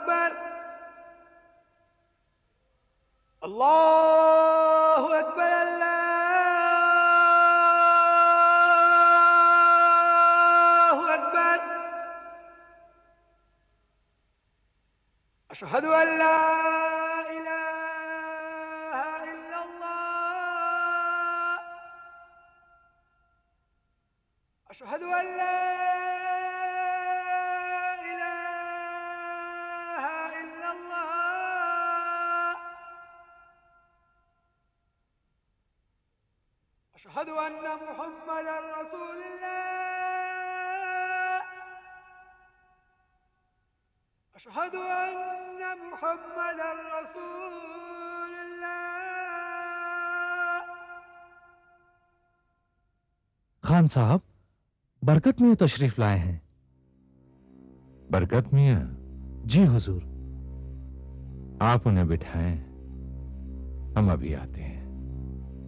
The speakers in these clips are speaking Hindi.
अकबर, अल्लाहु अकबर, अल्लाहु अकबर। अशहदु अल्ला इलाहा इल्लल्लाह, अशहदु अल्ला इलाहा इल्लल्लाह, अशहदु अन्ना मुहम्मदन रसूलुल्लाह, अशहदु अन्ना मुहम्मदन रसूलुल्लाह। खान साहब, बरकत मियां तशरीफ लाए हैं। बरकत मियां? जी हुजूर। आप उन्हें बिठाएं, हम अभी आते हैं।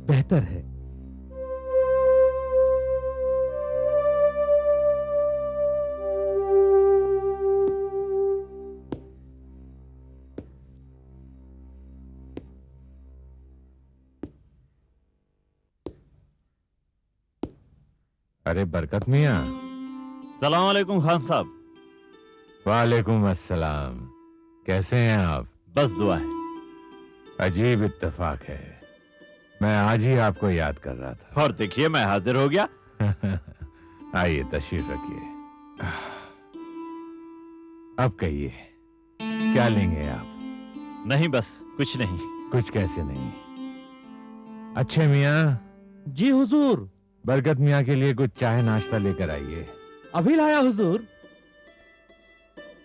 बेहतर है। अरे बरकत मियां। सलाम अलैकुम खान साहब। वालेकुम अस्सलाम। कैसे हैं आप? बस दुआ है। अजीब इत्तेफाक है, मैं आज ही आपको याद कर रहा था। और देखिए मैं हाजिर हो गया। आइए तशरीफ रखिए। अब कहिए क्या लेंगे आप? नहीं बस कुछ नहीं। कुछ कैसे नहीं? अच्छे मियां। जी हुजूर। बरकत मियां के लिए कुछ चाय नाश्ता लेकर आइए। अभी लाया हुजूर।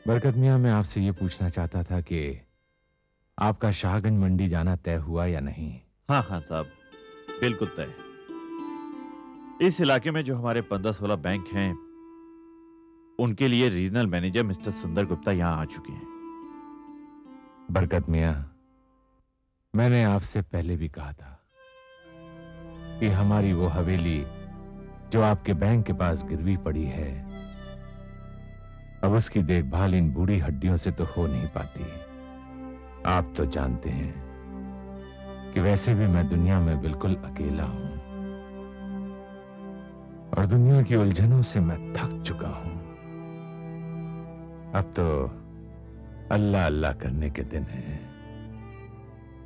बरकत मियां, मैं आपसे ये पूछना चाहता था कि आपका शाहगंज मंडी जाना तय हुआ या नहीं? हाँ खान साहब, बिल्कुल तय। इस इलाके में जो हमारे 15-16 बैंक हैं, उनके लिए रीजनल मैनेजर मिस्टर सुंदर गुप्ता यहां आ चुके हैं। बरकत मियां, मैंने आपसे पहले भी कहा था कि हमारी वो हवेली जो आपके बैंक के पास गिरवी पड़ी है, अब उसकी देखभाल इन बूढ़ी हड्डियों से तो हो नहीं पाती। आप तो जानते हैं कि वैसे भी मैं दुनिया में बिल्कुल अकेला हूं और दुनिया की उलझनों से मैं थक चुका हूं। अब तो अल्लाह अल्लाह करने के दिन हैं।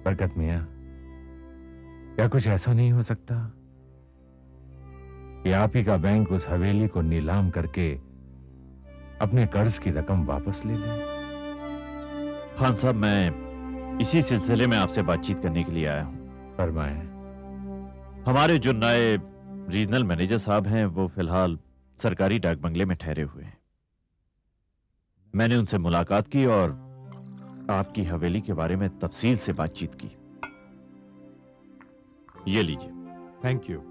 बरकत मियां, क्या कुछ ऐसा नहीं हो सकता कि आप ही का बैंक उस हवेली को नीलाम करके अपने कर्ज की रकम वापस ले ले? खान साहब, मैं इसी सिलसिले में आपसे बातचीत करने के लिए आया हूं। फरमाएं। हमारे जो नए रीजनल मैनेजर साहब हैं, वो फिलहाल सरकारी डाक बंगले में ठहरे हुए हैं। मैंने उनसे मुलाकात की और आपकी हवेली के बारे में तफसील से बातचीत की। ये लीजिए। Thank you.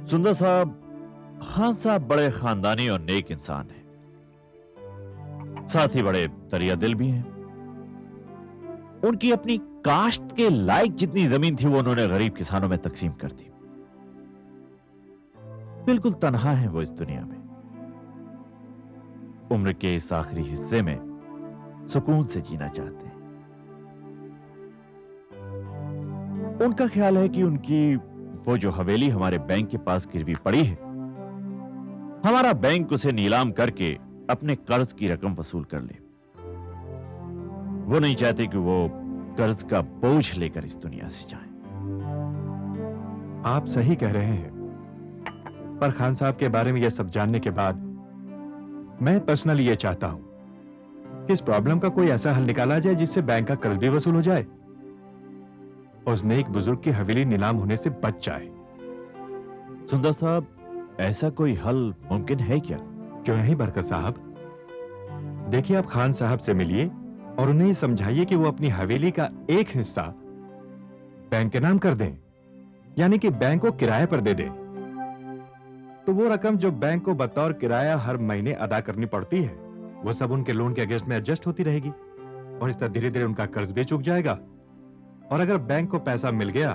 सुंदर साहब, खान साहब बड़े खानदानी और नेक इंसान हैं, साथ ही बड़े दरिया दिल भी हैं। उनकी अपनी काश्त के लायक जितनी जमीन थी वो उन्होंने गरीब किसानों में तकसीम कर दी। बिल्कुल तन्हा है वो इस दुनिया में। उम्र के इस आखिरी हिस्से में सुकून से जीना चाहते हैं। उनका ख्याल है कि उनकी वो जो हवेली हमारे बैंक के पास गिरवी पड़ी है, हमारा बैंक उसे नीलाम करके अपने कर्ज की रकम वसूल कर ले। वो नहीं चाहते कि वो कर्ज का बोझ लेकर इस दुनिया से जाएं। आप सही कह रहे हैं, पर खान साहब के बारे में यह सब जानने के बाद मैं पर्सनली यह चाहता हूं कि इस प्रॉब्लम का कोई ऐसा हल निकाला जाए जिससे बैंक का कर्ज भी वसूल हो जाए और उस नेक बुजुर्ग की हवेली नीलाम होने से बच जाए। सुंदर साहब, ऐसा कोई हल मुमकिन है क्या? क्यों नहीं बरकत साहब। देखिए, आप खान साहब से मिलिए और उन्हें समझाइए कि वो अपनी हवेली का एक हिस्सा बैंक के नाम कर दें, यानी कि बैंक को किराए पर दे दें। तो वो रकम जो बैंक को बतौर किराया हर महीने अदा करनी पड़ती है, वो सब उनके लोन के अगेंस्ट में एडजस्ट होती रहेगी और इस तरह धीरे धीरे उनका कर्ज भी चूक जाएगा। और अगर बैंक को पैसा मिल गया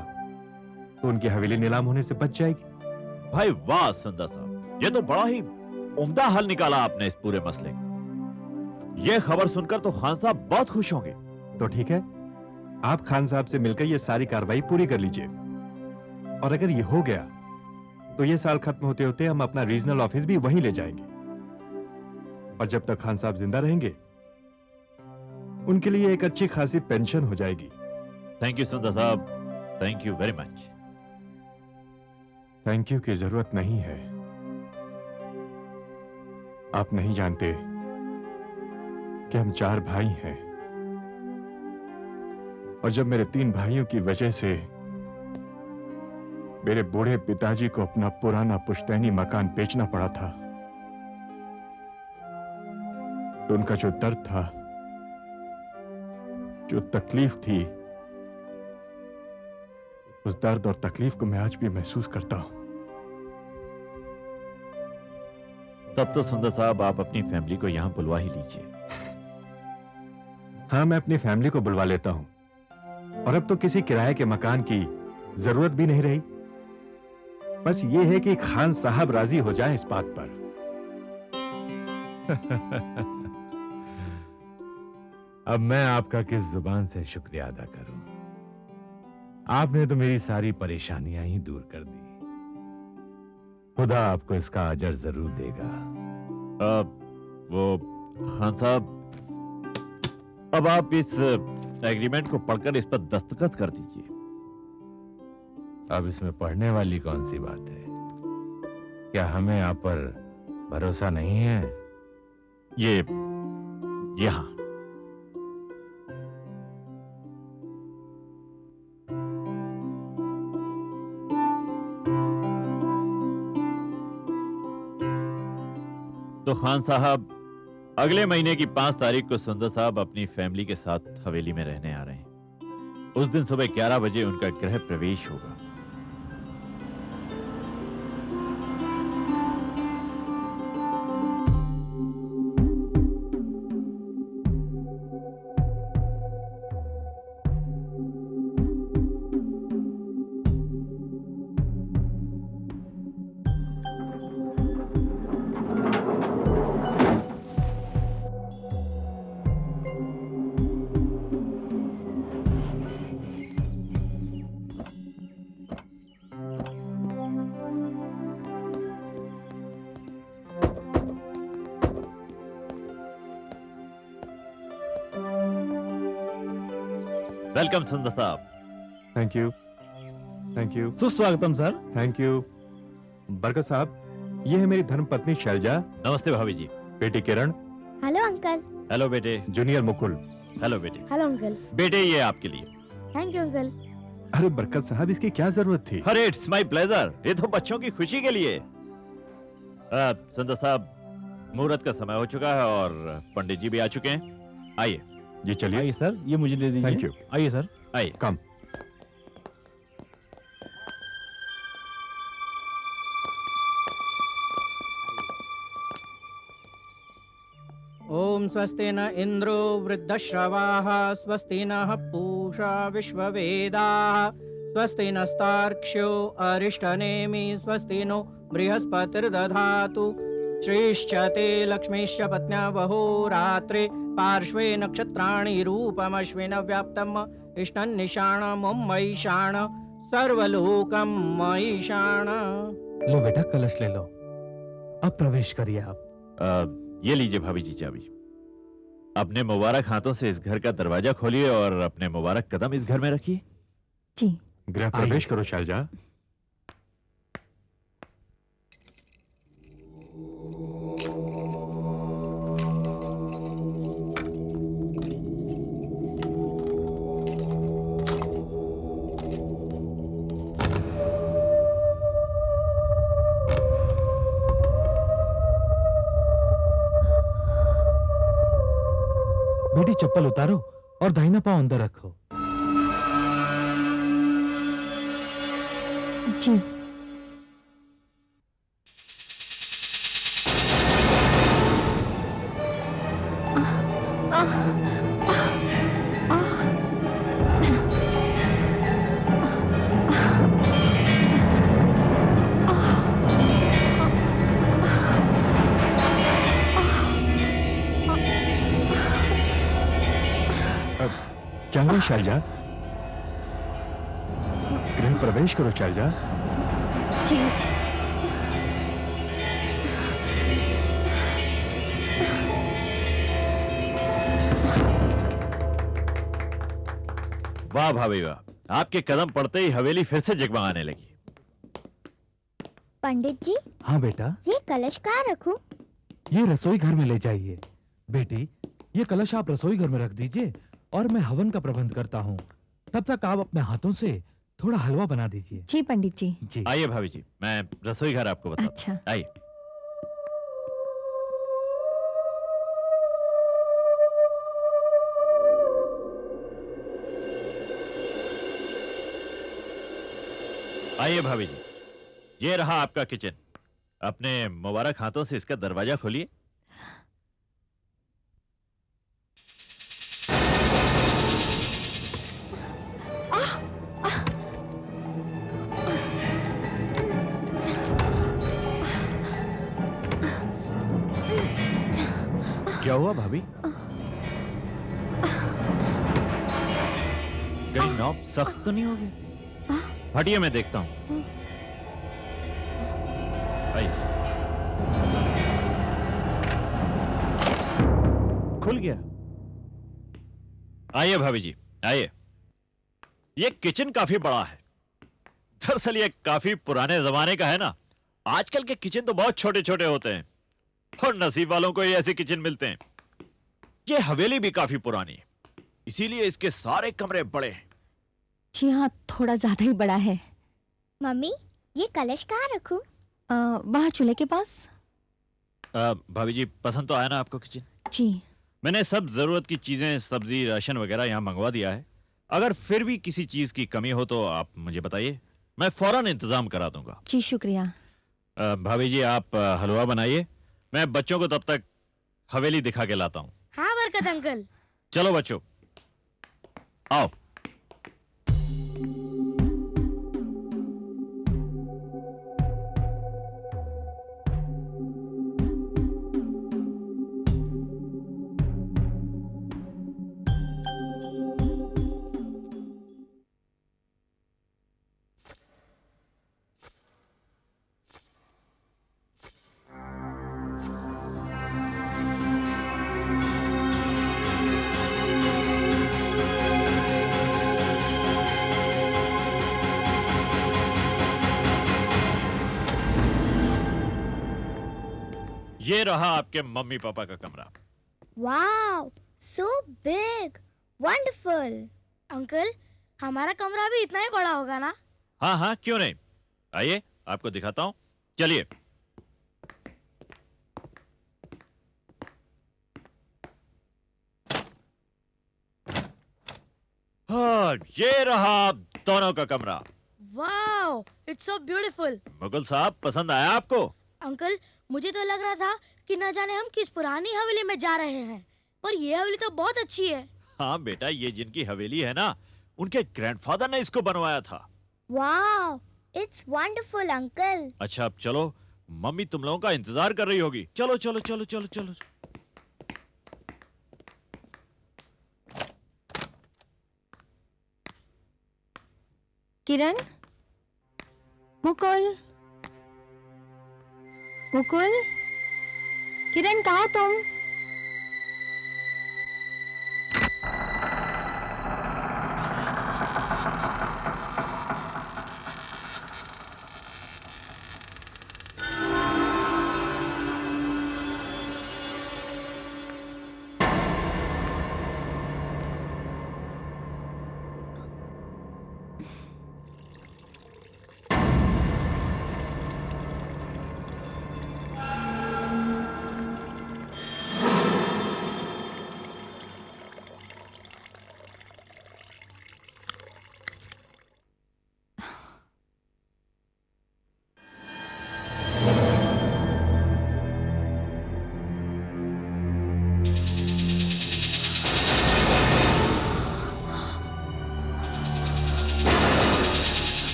तो उनकी हवेली नीलाम होने से बच जाएगी। भाई वाह सुंदर साहब, ये तो बड़ा ही उम्दा हल निकाला आपने इस पूरे मसले का। यह खबर सुनकर तो खान साहब बहुत खुश होंगे। तो ठीक है, आप खान साहब से मिलकर ये सारी कार्रवाई पूरी कर लीजिए, और अगर ये हो गया तो ये साल खत्म होते होते हम अपना रीजनल ऑफिस भी वहीं ले जाएंगे। और जब तक खान साहब जिंदा रहेंगे उनके लिए एक अच्छी खासी पेंशन हो जाएगी। थैंक यू सुंदर साहब, thank you very much. Thank you की जरूरत नहीं है। आप नहीं जानते कि हम 4 भाई हैं, और जब मेरे 3 भाइयों की वजह से मेरे बूढ़े पिताजी को अपना पुराना पुश्तैनी मकान बेचना पड़ा था, तो उनका जो दर्द था, जो तकलीफ थी, उस दर्द और तकलीफ को मैं आज भी महसूस करता हूं। तब तो सुंदर साहब आप अपनी फैमिली को यहां बुलवा ही लीजिए। हाँ, मैं अपनी फैमिली को बुलवा लेता हूं, और अब तो किसी किराए के मकान की जरूरत भी नहीं रही। बस ये है कि खान साहब राजी हो जाएं इस बात पर। अब मैं आपका किस जुबान से शुक्रिया अदा करूं। आपने तो मेरी सारी परेशानियां ही दूर कर दी। खुदा आपको इसका अजर जरूर देगा। वो खान साहब, अब आप इस एग्रीमेंट को पढ़कर इस पर दस्तखत कर दीजिए। अब इसमें पढ़ने वाली कौन सी बात है? क्या हमें आप पर भरोसा नहीं है? ये यहां तो खान साहब, अगले महीने की 5 तारीख को सुंदर साहब अपनी फैमिली के साथ हवेली में रहने आ रहे हैं। उस दिन सुबह 11 बजे उनका गृह प्रवेश होगा। वेलकम सुंदर साहब। थैंक यू, थैंक यू, सुस्वागतम सर। Thank you. बरकत साहब, ये है मेरी धर्मपत्नी शैलजा, नमस्ते भाभी जी। बेटी किरण, हेलो अंकल। हेलो बेटे। जूनियर मुकुल। हेलो बेटे। Hello uncle. बेटे ये आपके लिए। Thank you uncle. अरे बरकत साहब, इसकी क्या जरूरत थी? अरे इट्स माय प्लेजर, ये तो बच्चों की खुशी के लिए। सुंदर साहब, मुहूर्त का समय हो चुका है और पंडित जी भी आ चुके हैं। आइए। जी चलिए। आइए सर, ये मुझे दे दीजिए। Thank you. आइए सर। आइए। कम। ओम स्वस्ति न इंद्रो वृद्धश्रवाः स्वस्ति नः पूषा विश्ववेदाः स्वस्ति नस्तार्क्ष्यो अरिष्टनेमि स्वस्ति नो बृहस्पतिर्दधातु श्रीश्चते लक्ष्मीश्च पत्न्या वहो रात्रे पार्श्वे नक्षत्राणि रूपमश्विन व्याप्तम् इष्टन् निशाणं मयिषाण सर्वलोकं मयिषाण। लो बेटा, कलश ले लो। अब प्रवेश करिए आप। ये लीजिए भाभी जी चाबी। अपने मुबारक हाथों से इस घर का दरवाजा खोलिए और अपने मुबारक कदम इस घर में रखिए। जी। गृह प्रवेश करो शैलजा। बेटी चप्पल उतारो और दाहिना पांव अंदर रखो। जी। क्या हुआ शैलजा? गृह प्रवेश करो शैलजा। जी। वाह भाभी वाह, आपके कदम पड़ते ही हवेली फिर से जगमगाने लगी। पंडित जी, हाँ बेटा, ये कलश कहाँ रखूं? ये रसोई घर में ले जाइए। बेटी, ये कलश आप रसोई घर में रख दीजिए और मैं हवन का प्रबंध करता हूँ। तब तक आप अपने हाथों से थोड़ा हलवा बना दीजिए। जी पंडित जी। जी। आइए भाभी जी, मैं रसोई घर आपको बताता हूँ। अच्छा। आइए। आइए भाभी जी, ये रहा आपका किचन। अपने मुबारक हाथों से इसका दरवाजा खोलिए। क्या हुआ भाभी? कहीं नॉब सख्त तो नहीं हो गई? हटिए, मैं देखता हूं। आइए। खुल गया। आइए भाभी जी, आइए। ये किचन काफी बड़ा है। दरअसल ये काफी पुराने जमाने का है ना। आजकल के किचन तो बहुत छोटे छोटे होते हैं और नसीब वालों को ये ऐसे किचन मिलते हैं। ये हवेली भी काफी पुरानी है, इसीलिए इसके सारे कमरे बड़े हैं। जी हाँ, थोड़ा ज्यादा ही बड़ा है। मम्मी, ये कलश कहाँ रखूं? वहाँ चूल्हे के पास। भाभी जी, पसंद तो आया ना आपको किचन? जी। मैंने सब जरूरत की चीजें, सब्जी, राशन वगैरह यहाँ मंगवा दिया है। अगर फिर भी किसी चीज की कमी हो तो आप मुझे बताइए, मैं फौरन इंतजाम करा दूंगा। जी शुक्रिया। भाभी जी, आप हलवा बनाइए, मैं बच्चों को तब तक हवेली दिखा के लाता हूँ। हाँ बरकत अंकल। चलो बच्चों, आओ। ये रहा आपके मम्मी पापा का कमरा। Wow, so big, wonderful. Uncle, हमारा कमरा भी इतना ही बड़ा होगा ना? हाँ हाँ, क्यों नहीं। आइए, आपको दिखाता हूँ, चलिए। हाँ, ये रहा दोनों का कमरा। Wow, it's so beautiful. Mughal साहब, पसंद आया आपको? अंकल, मुझे तो लग रहा था कि न जाने हम किस पुरानी हवेली में जा रहे हैं, पर ये हवेली तो बहुत अच्छी है। हाँ बेटा, ये जिनकी हवेली है ना, उनके ग्रैंडफादर ने इसको बनवाया था। Wow, it's wonderful uncle. अच्छा, अब चलो, मम्मी तुम लोगों का इंतजार कर रही होगी। चलो चलो चलो चलो चलो। किरण, मुकुल, मुकुल, किरण, कहाँ तुम?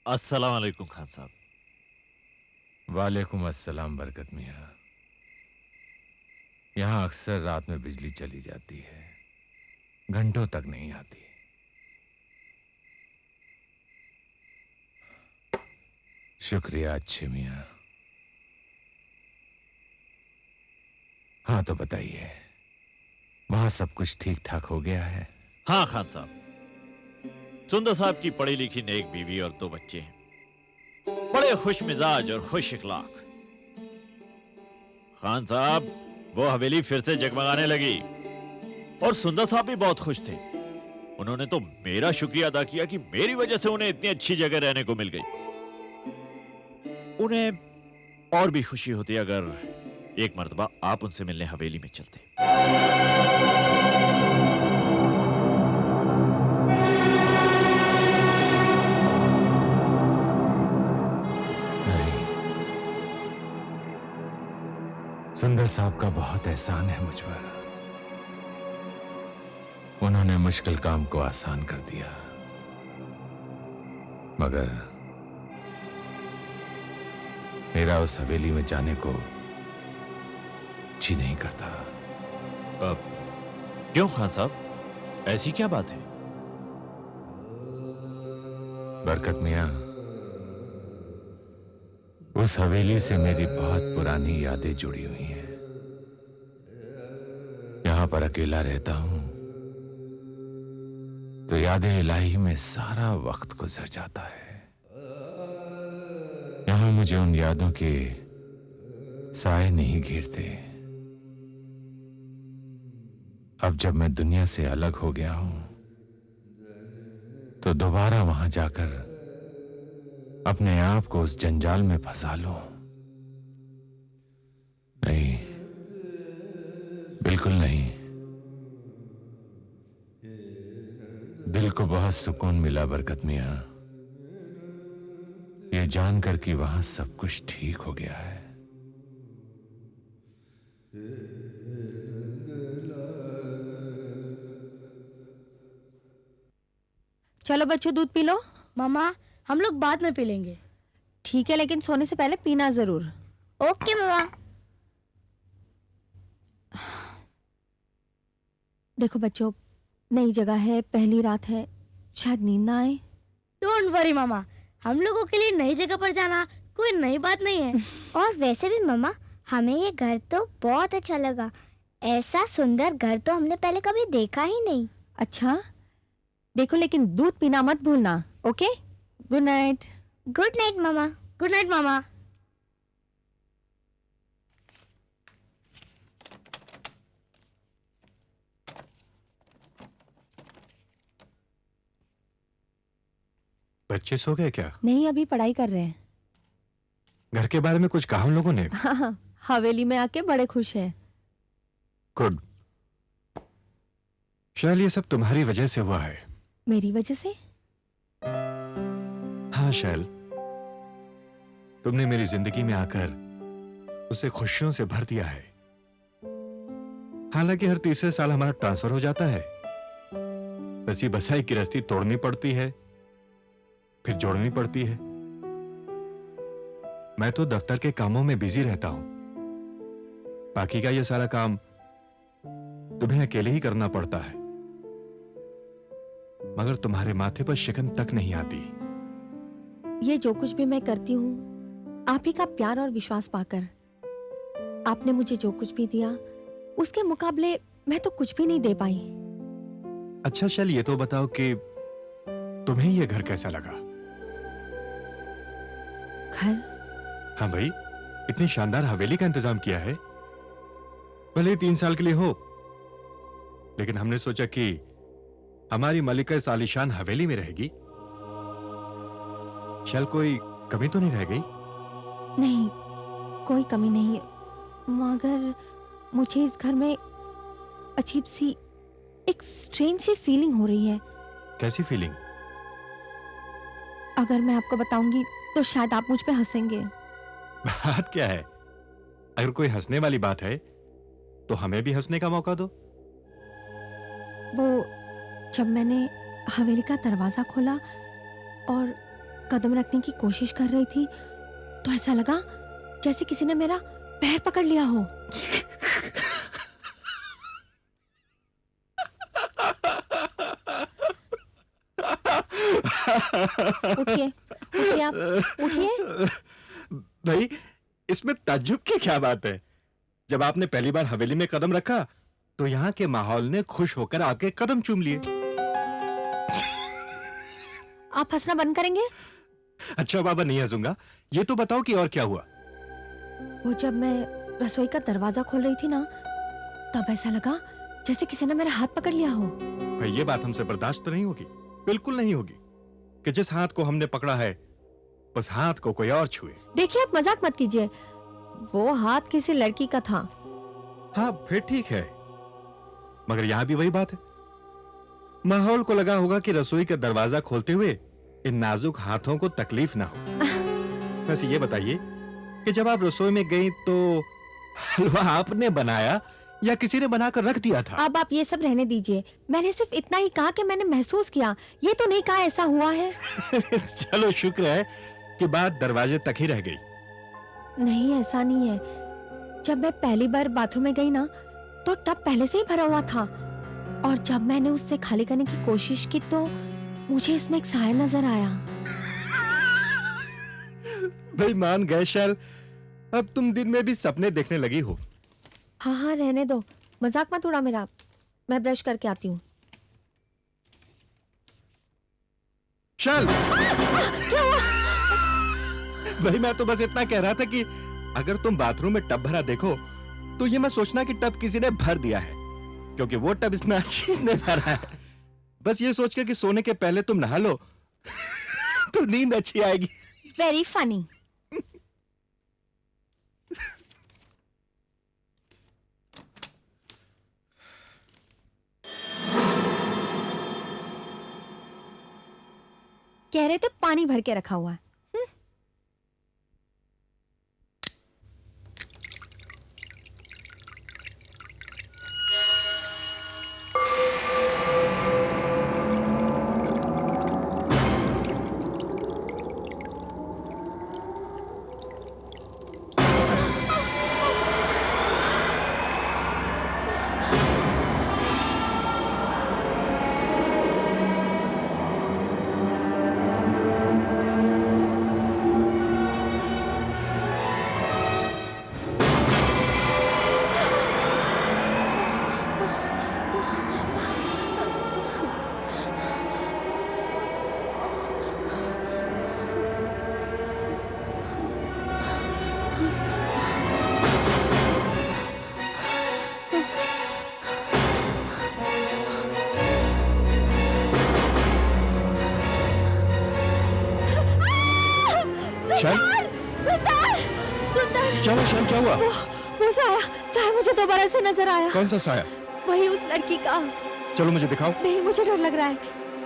अस्सलाम वालेकुम खान साहब। वालेकुम अस्सलाम बरकत मियाँ। यहाँ अक्सर रात में बिजली चली जाती है, घंटों तक नहीं आती। शुक्रिया अच्छे मियाँ। हाँ तो बताइए, वहां सब कुछ ठीक ठाक हो गया है? हाँ खान साहब, सुंदर साहब की पढ़ी लिखी नेक बीवी और 2 बच्चे हैं, बड़े खुश मिजाज और खुश इखलाक। खान साहब, वो हवेली फिर से जगमगाने लगी और सुंदर साहब भी बहुत खुश थे। उन्होंने तो मेरा शुक्रिया अदा किया कि मेरी वजह से उन्हें इतनी अच्छी जगह रहने को मिल गई। उन्हें और भी खुशी होती अगर एक मर्तबा आप उनसे मिलने हवेली में चलते। सुंदर साहब का बहुत एहसान है मुझ पर। उन्होंने मुश्किल काम को आसान कर दिया, मगर मेरा उस हवेली में जाने को जी नहीं करता। अब क्यों खान साहब, ऐसी क्या बात है? बरकत मियां, उस हवेली से मेरी बहुत पुरानी यादें जुड़ी हुई हैं। यहां पर अकेला रहता हूं तो यादें इलाही में सारा वक्त गुजर जाता है। यहां मुझे उन यादों के साए नहीं घेरते। अब जब मैं दुनिया से अलग हो गया हूं तो दोबारा वहां जाकर अपने आप को उस जंजाल में फंसा लूं? नहीं, बिल्कुल नहीं। दिल को बहुत सुकून मिला बरकत मियां, ये जानकर कि वहां सब कुछ ठीक हो गया है। चलो बच्चों, दूध पी लो। मामा, हम लोग बाद में पी लेंगे। ठीक है, लेकिन सोने से पहले पीना जरूर। ओके मम्मा। देखो बच्चों, नई जगह है, पहली रात है, शायद नींद ना आए। डोंट वरी मामा, हम लोगों के लिए नई जगह पर जाना कोई नई बात नहीं है। और वैसे भी मम्मा, हमें ये घर तो बहुत अच्छा लगा। ऐसा सुंदर घर तो हमने पहले कभी देखा ही नहीं। अच्छा देखो, लेकिन दूध पीना मत भूलना। Okay, good night. Good night mama. Good night मामा। बच्चे सो गए क्या? नहीं, अभी पढ़ाई कर रहे हैं। घर के बारे में कुछ कहा उन लोगों ने? हाँ, हवेली में आके बड़े खुश हैं। गुड। शैल, ये सब तुम्हारी वजह से हुआ है। मेरी वजह से? हाँ शैल, तुमने मेरी जिंदगी में आकर उसे खुशियों से भर दिया है। हालांकि हर तीसरे साल हमारा ट्रांसफर हो जाता है। बसी बसाई की रस्ती तोड़नी पड़ती है, फिर जोड़नी पड़ती है। मैं तो दफ्तर के कामों में बिजी रहता हूं। बाकी का ये सारा काम तुम्हें अकेले ही करना पड़ता है, मगर तुम्हारे माथे पर शिकन तक नहीं आती। ये जो कुछ भी मैं करती हूँ आप ही का प्यार और विश्वास पाकर। आपने मुझे जो कुछ भी दिया उसके मुकाबले मैं तो कुछ भी नहीं दे पाई। अच्छा शैल, ये तो बताओ कि तुम्हें ये घर कैसा लगा? घर। हाँ भाई, इतनी शानदार हवेली का इंतजाम किया है। भले ही 3 साल के लिए हो, लेकिन हमने सोचा कि हमारी मलिका इस आलीशान हवेली में रहेगी। शायद कोई कमी तो नहीं रह गई? नहीं, कोई कमी नहीं है, मगर मुझे इस घर में अजीब सी, एक स्ट्रेंज सी फीलिंग हो रही है। कैसी फीलिंग? अगर मैं आपको बताऊंगी तो शायद आप मुझ पे हंसेंगे। बात क्या है? अगर कोई हंसने वाली बात है तो हमें भी हंसने का मौका दो। वो जब मैंने हवेली का दरवाजा खोला और कदम रखने की कोशिश कर रही थी तो ऐसा लगा जैसे किसी ने मेरा पैर पकड़ लिया हो। उठिए, उठिए आप, उठिए। भाई, इसमें ताज्जुब की क्या बात है? जब आपने पहली बार हवेली में कदम रखा तो यहाँ के माहौल ने खुश होकर आपके कदम चूम लिए। आप हंसना बंद करेंगे? अच्छा बाबा, नहीं हंसूंगा। ये तो बताओ कि और क्या हुआ? वो जब मैं रसोई का दरवाजा खोल रही थी ना, तब ऐसा लगा जैसे किसी ने मेरा हाथ पकड़ लिया हो। भाई, ये बात हमसे बर्दाश्त नहीं होगी, बिल्कुल नहीं होगी कि जिस हाथ को हमने पकड़ा है उस हाथ को कोई और छुए। देखिए, आप मजाक मत कीजिए, वो हाथ किसी लड़की का था। हाँ, फिर ठीक है, मगर यहां भी वही बात है। माहौल को लगा होगा कि रसोई का दरवाजा खोलते हुए इन नाजुक हाथों को तकलीफ ना हो। वैसे ये बताइए कि जब आप रसोई में गई तो हलवा आपने बनाया या किसी ने बनाकर रख दिया था? अब आप ये सब रहने दीजिए, मैंने सिर्फ इतना ही कहा कि मैंने महसूस किया, ये तो नहीं कहा ऐसा हुआ है। चलो शुक्र है कि बात दरवाजे तक ही रह गई। नहीं, ऐसा नहीं है। जब मैं पहली बार बाथरूम में गई ना तो टब पहले से ही भरा हुआ था, और जब मैंने उससे खाली करने की कोशिश की तो मुझे इसमें एक साया नजर आया। भाई मान गए शैल, अब तुम दिन में भी सपने देखने लगी हो। हाँ हाँ, रहने दो, मजाक मत उड़ा मेरा। मैं ब्रश करके आती हूँ। शैल, भाई मैं तो बस इतना कह रहा था कि अगर तुम बाथरूम में टब भरा देखो तो ये मत सोचना कि टब किसी ने भर दिया है, क्योंकि वो टब इस नाचीज ने भरा है। बस ये सोचकर कि सोने के पहले तुम नहा लो तो नींद अच्छी आएगी। Very funny. कह रहे थे पानी भर के रखा हुआ है। शैल, चलो शैल, क्या हुआ? वो साया, साया मुझे दोबारा से नजर आया। कौन सा साया? वही उस लड़की का। चलो मुझे दिखाओ। नहीं, मुझे डर लग रहा है।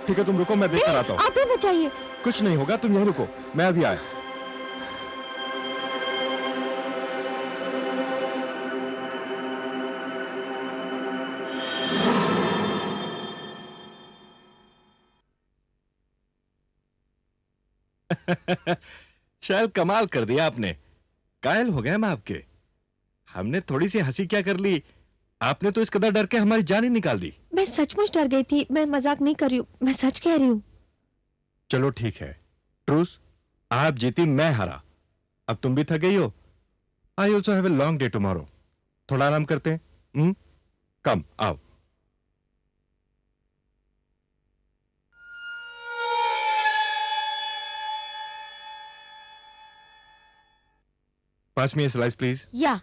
ठीक है, तुम रुको, मैं देख कर आता हूँ। आप भी बचाइए। कुछ नहीं होगा, तुम यहीं रुको, मैं अभी आया। शायद कमाल कर दिया आपने, कायल हो गया मैं आपके। हमने थोड़ी सी हंसी क्या कर ली, आपने तो इस कदर डर के हमारी जान ही निकाल दी। मैं सचमुच डर गई थी, मैं मजाक नहीं कर रही हूँ, मैं सच कह रही हूँ। चलो ठीक है, ट्रूस, आप जीती, मैं हारा। अब तुम भी थक गई हो। I also have a long day tomorrow. थोड़ा आराम करते हैं। कम आओ। पास में स्लाइस प्लीज। या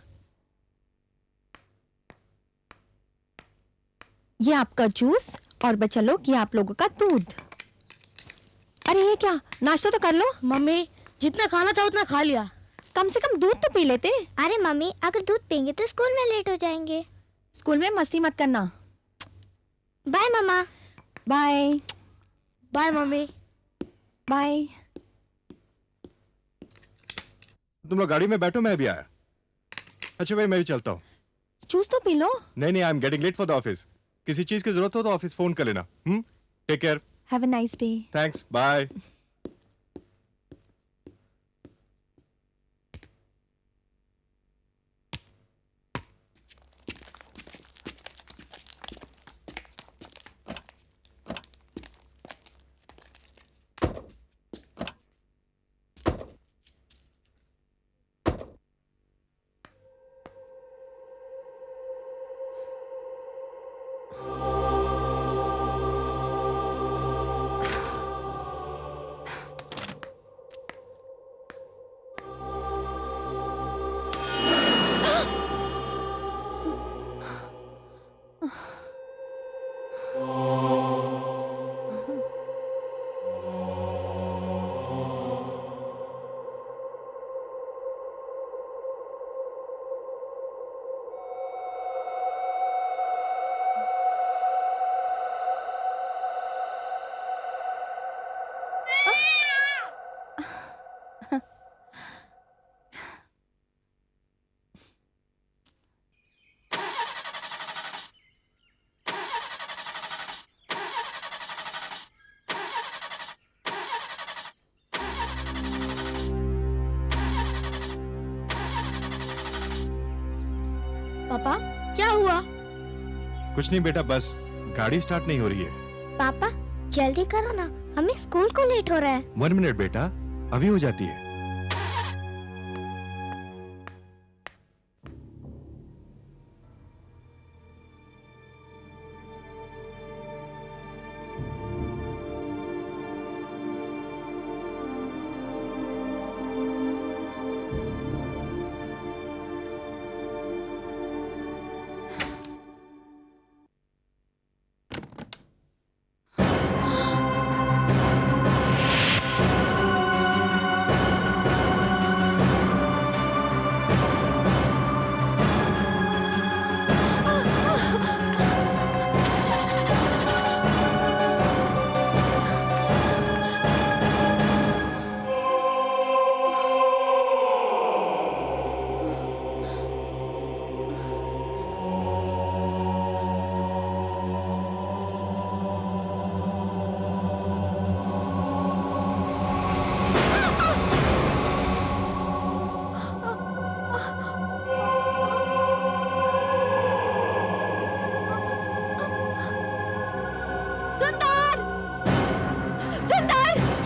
ये आपका जूस और बच्चा लोग ये आप लोगों का दूध। अरे ये क्या, नाश्ता तो कर लो। मम्मी जितना खाना था उतना खा लिया। कम से कम दूध तो पी लेते। अरे मम्मी अगर दूध पियेंगे तो स्कूल में लेट हो जाएंगे। स्कूल में मस्ती मत करना। Bye mama. Bye bye mummy. Bye. तुम लोग गाड़ी में बैठो, मैं भी आया। अच्छा भाई मैं भी चलता हूँ। जूस तो पी लो। नहीं नहीं, I am getting late for the office. किसी चीज की जरूरत हो तो ऑफिस फोन कर लेना। Take care. Have a nice day. Thanks, bye. पापा क्या हुआ? कुछ नहीं बेटा, बस गाड़ी स्टार्ट नहीं हो रही है। पापा जल्दी करो ना, हमें स्कूल को लेट हो रहा है। 1 मिनट बेटा, अभी हो जाती है।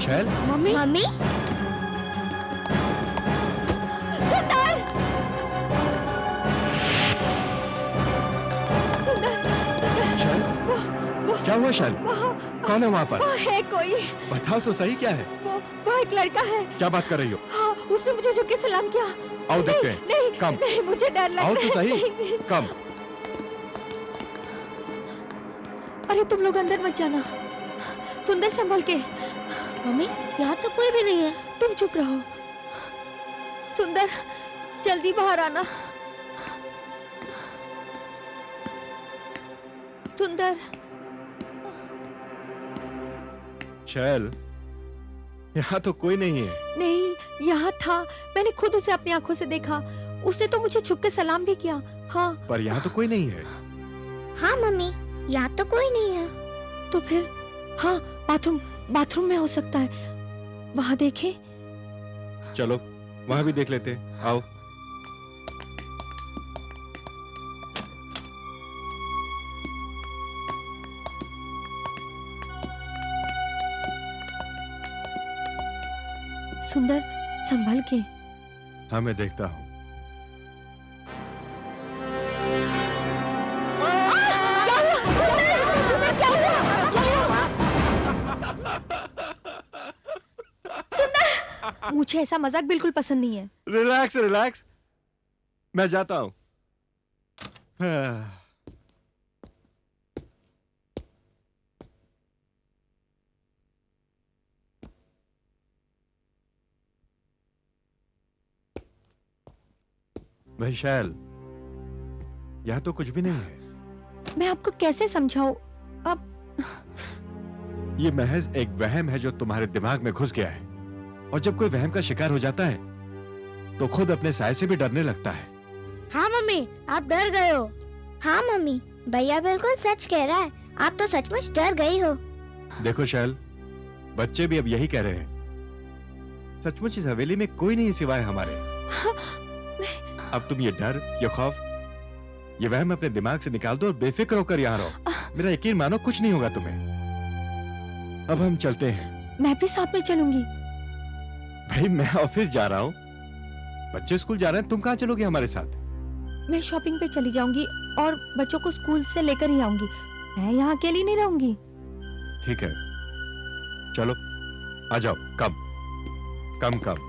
शैल, मम्मी मम्मी शैल, क्या हुआ शैल? कौन है वहाँ पर? वो है कोई। बताओ तो सही, क्या है? वो एक लड़का है। क्या बात कर रही हो? हाँ, उसने मुझे झुक के सलाम किया। आओ देखते हैं। नहीं, कम। नहीं, मुझे डर लग आओ रहा है। तो सही, नहीं। कम। अरे तुम लोग अंदर मत जाना, सुंदर संभल के। मम्मी यहाँ तो कोई भी नहीं है। तुम चुप रहो। सुंदर जल्दी बाहर आना। सुंदर। शैल, यहाँ तो कोई नहीं है। नहीं, यहाँ था, मैंने खुद उसे अपनी आंखों से देखा। उसने तो मुझे छुप के सलाम भी किया। हाँ, पर यहाँ तो कोई नहीं है। हाँ मम्मी, यहाँ तो कोई नहीं है। तो फिर हाँ, बाथरूम में हो सकता है। वहां देखें। चलो वहां भी देख लेते हैं, आओ। सुंदर संभल के। हाँ मैं देखता हूँ। मुझे ऐसा मजाक बिल्कुल पसंद नहीं है। रिलैक्स रिलैक्स, मैं जाता हूं। हाँ। वैशाल, यह तो कुछ भी नहीं है। मैं आपको कैसे समझाऊं? अब ये महज एक वहम है जो तुम्हारे दिमाग में घुस गया है, और जब कोई वहम का शिकार हो जाता है तो खुद अपने साय से भी डरने लगता है। हाँ मम्मी, आप डर गए हो। हाँ मम्मी, भैया बिल्कुल सच कह रहा है। आप तो सचमुच डर गई हो। देखो शैल, बच्चे भी अब यही कह रहे हैं। सचमुच इस हवेली में कोई नहीं सिवाय हमारे। अब तुम ये डर, ये खौफ, ये वहम अपने दिमाग से निकाल दो और बेफिक्र होकर यहाँ रहो। मेरा यकीन मानो, कुछ नहीं होगा तुम्हें। अब हम चलते हैं। मैं भी साथ में चलूंगी। भाई मैं ऑफिस जा रहा हूँ, बच्चे स्कूल जा रहे हैं, तुम कहाँ चलोगे हमारे साथ? मैं शॉपिंग पे चली जाऊंगी और बच्चों को स्कूल से लेकर ही आऊंगी। मैं यहाँ अकेली नहीं रहूंगी। ठीक है, चलो आ जाओ। कम कम कम।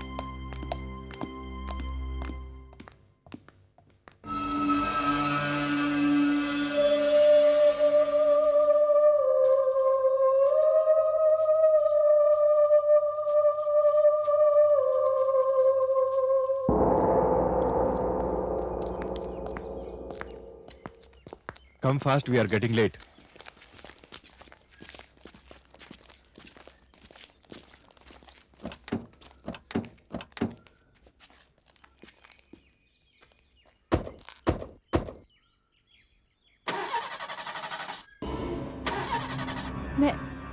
Come fast, we are getting late.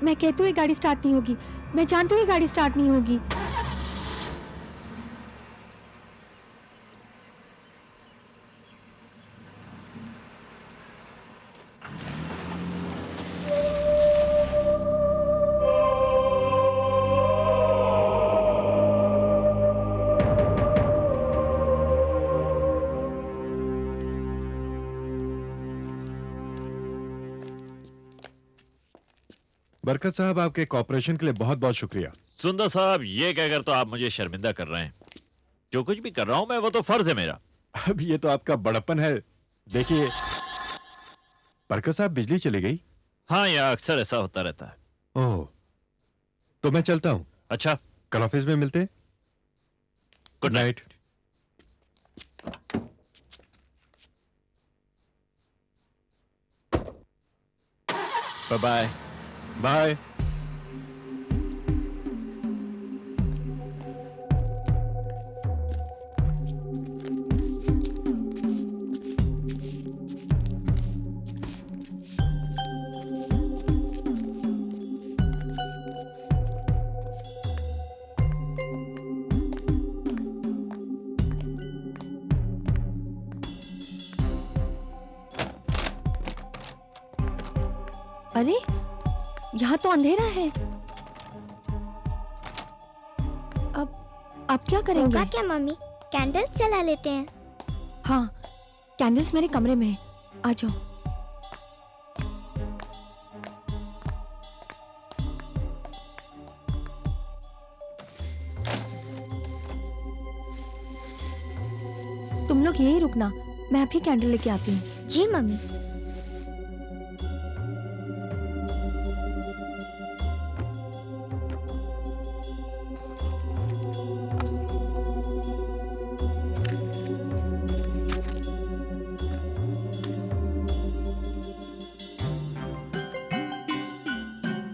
मैं कहती हूँ ये गाड़ी स्टार्ट नहीं होगी। मैं जानती हूँ ये गाड़ी स्टार्ट नहीं होगी। बरकत साहब, आपके कॉपरेशन के लिए बहुत बहुत शुक्रिया। सुंदर साहब, ये कहकर तो आप मुझे शर्मिंदा कर रहे हैं। जो कुछ भी कर रहा हूं मैं, वो तो फर्ज है मेरा। अब ये तो आपका बड़प्पन है। देखिए बरकत साहब, बिजली चली गई। हाँ, यह अक्सर ऐसा होता रहता है। ओह, तो मैं चलता हूँ। अच्छा, कल ऑफिस में मिलते हैं। Good night. Bye bye. Bye. अरे यहाँ तो अंधेरा है। अब क्या करेंगे? होगा क्या मम्मी, कैंडल्स जला लेते हैं। हाँ, कैंडल्स मेरे कमरे में है। आ जाओ। तुम लोग यही रुकना, मैं अभी कैंडल लेके आती हूँ। जी मम्मी।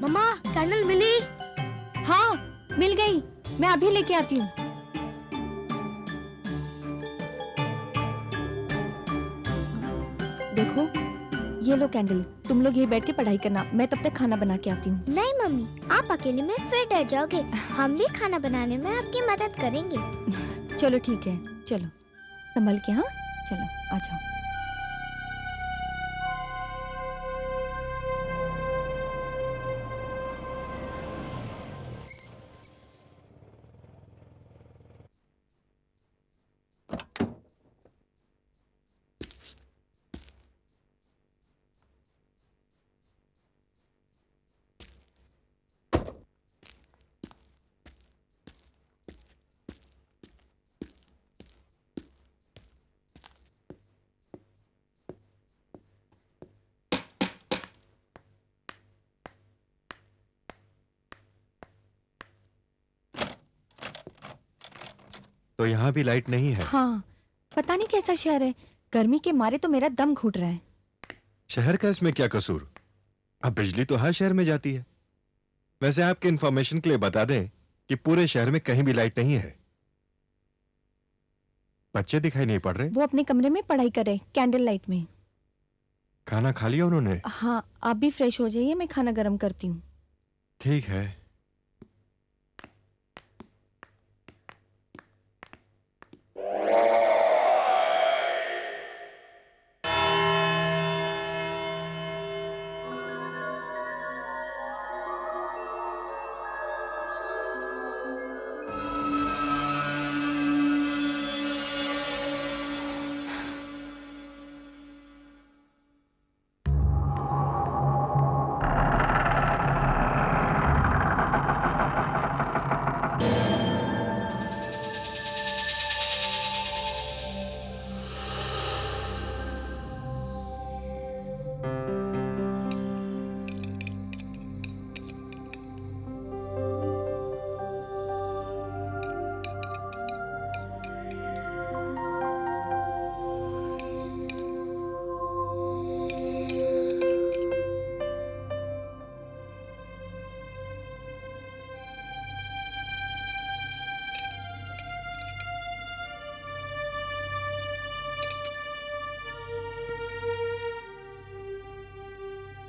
मम्मा, कैंडल मिली? हाँ, मिल गई। मैं अभी लेके आती हूँ। देखो, ये लो कैंडल। तुम लोग यही बैठ के पढ़ाई करना, मैं तब तक खाना बना के आती हूँ। नहीं मम्मी, आप अकेले में फिर डर जाओगे। हम भी खाना बनाने में आपकी मदद करेंगे। चलो ठीक है, चलो संभल के। हाँ चलो, आ जाओ। तो यहाँ भी लाइट नहीं है। हाँ, पता नहीं कैसा शहर है, गर्मी के मारे तो मेरा दम घुट रहा है। शहर का इसमें क्या कसूर? अब बिजली तो हर शहर में जाती है। वैसे आपके इंफॉर्मेशन के लिए बता दें कि पूरे शहर में कहीं भी लाइट नहीं है। बच्चे दिखाई नहीं पड़ रहे। वो अपने कमरे में पढ़ाई कर रहे, कैंडल लाइट में। खाना खा लिया उन्होंने? हाँ, आप भी फ्रेश हो जाइए, मैं खाना गर्म करती हूँ। ठीक है।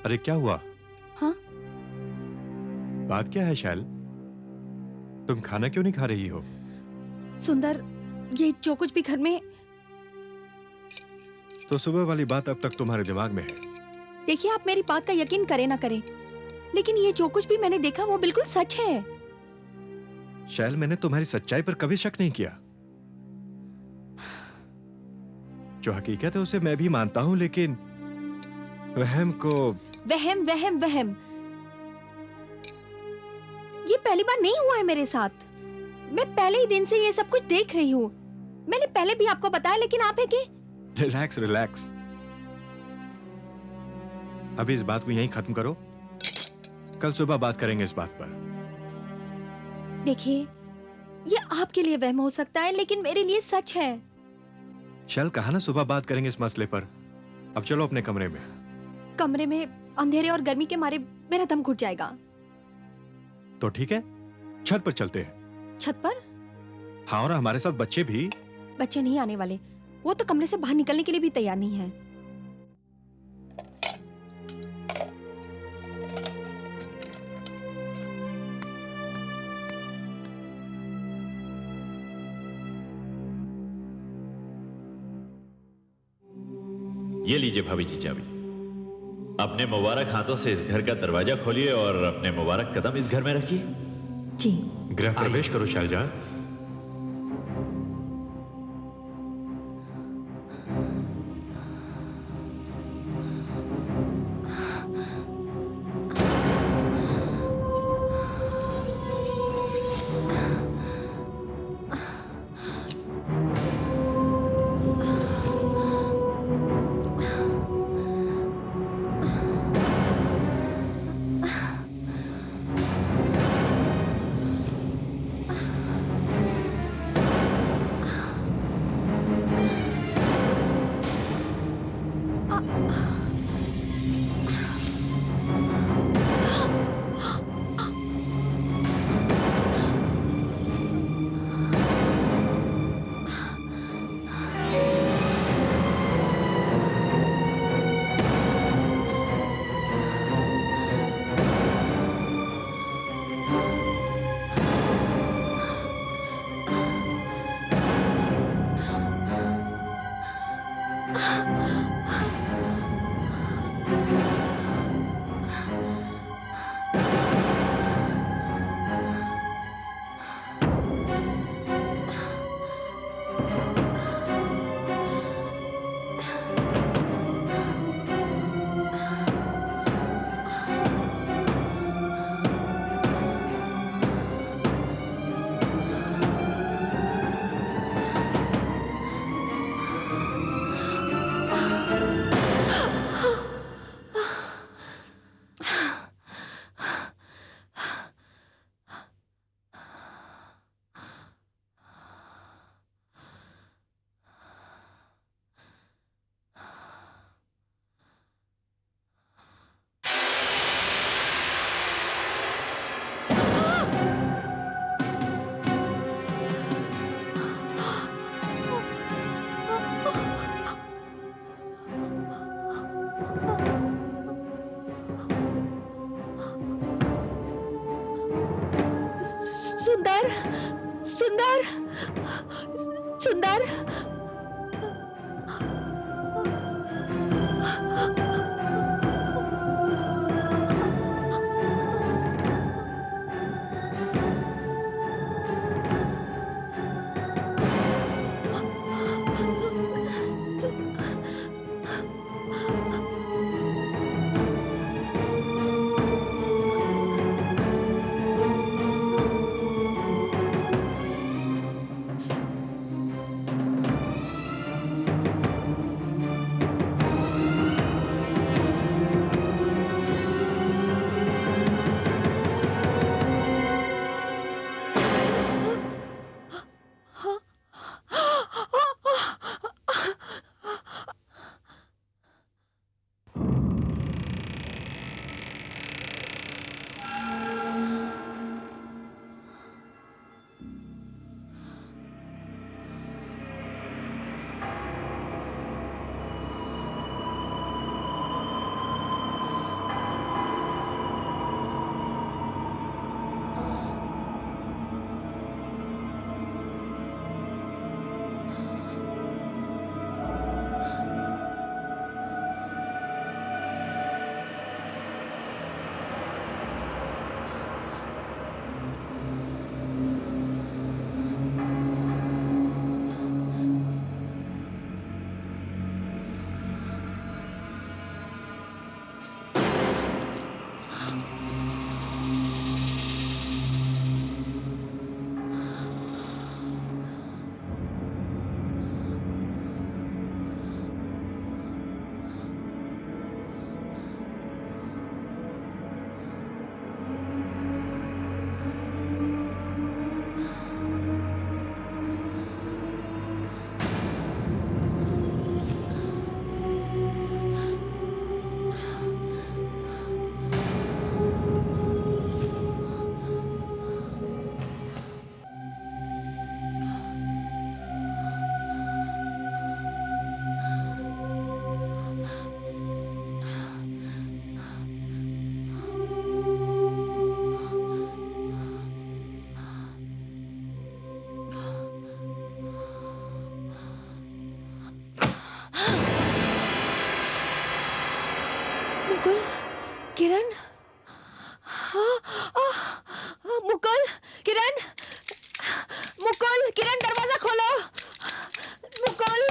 अरे क्या हुआ? हाँ? बात क्या है शैल? तुम खाना क्यों नहीं खा रही हो? सुंदर, ये जो कुछ भी घर में। तो सुबह वाली बात अब तक तुम्हारे दिमाग में है। देखिए, आप मेरी बात का यकीन करें ना करें, लेकिन ये जो कुछ भी मैंने देखा वो बिल्कुल सच है। शैल, मैंने तुम्हारी सच्चाई पर कभी शक नहीं किया। जो हकीकत है उसे मैं भी मानता हूं, लेकिन वहम को वहम वहम वहम, ये पहली बार नहीं हुआ है मेरे साथ। मैं पहले ही दिन से ये सब कुछ देख रही हूँ। मैंने पहले भी आपको बताया, लेकिन आप है कि। Relax relax. अभी इस बात को यहीं खत्म करो, कल सुबह बात करेंगे इस बात पर। देखिए, ये आपके लिए वहम हो सकता है, लेकिन मेरे लिए सच है। शैल, कहा ना सुबह बात करेंगे इस मसले पर। अब चलो अपने कमरे में। कमरे में अंधेरे और गर्मी के मारे मेरा दम घुट जाएगा। तो ठीक है, छत पर चलते हैं। छत पर? हाँ, और हमारे साथ बच्चे भी। बच्चे नहीं आने वाले, वो तो कमरे से बाहर निकलने के लिए भी तैयार नहीं है। ये लीजिए भाभी जी चाबी। अपने मुबारक हाथों से इस घर का दरवाजा खोलिए और अपने मुबारक कदम इस घर में रखिए। जी। गृह प्रवेश करो शैलजा। सुंदर। मुकुल, किरण, मुकुल, किरण, मुकुल, किरण दरवाजा खोलो, मुकुल।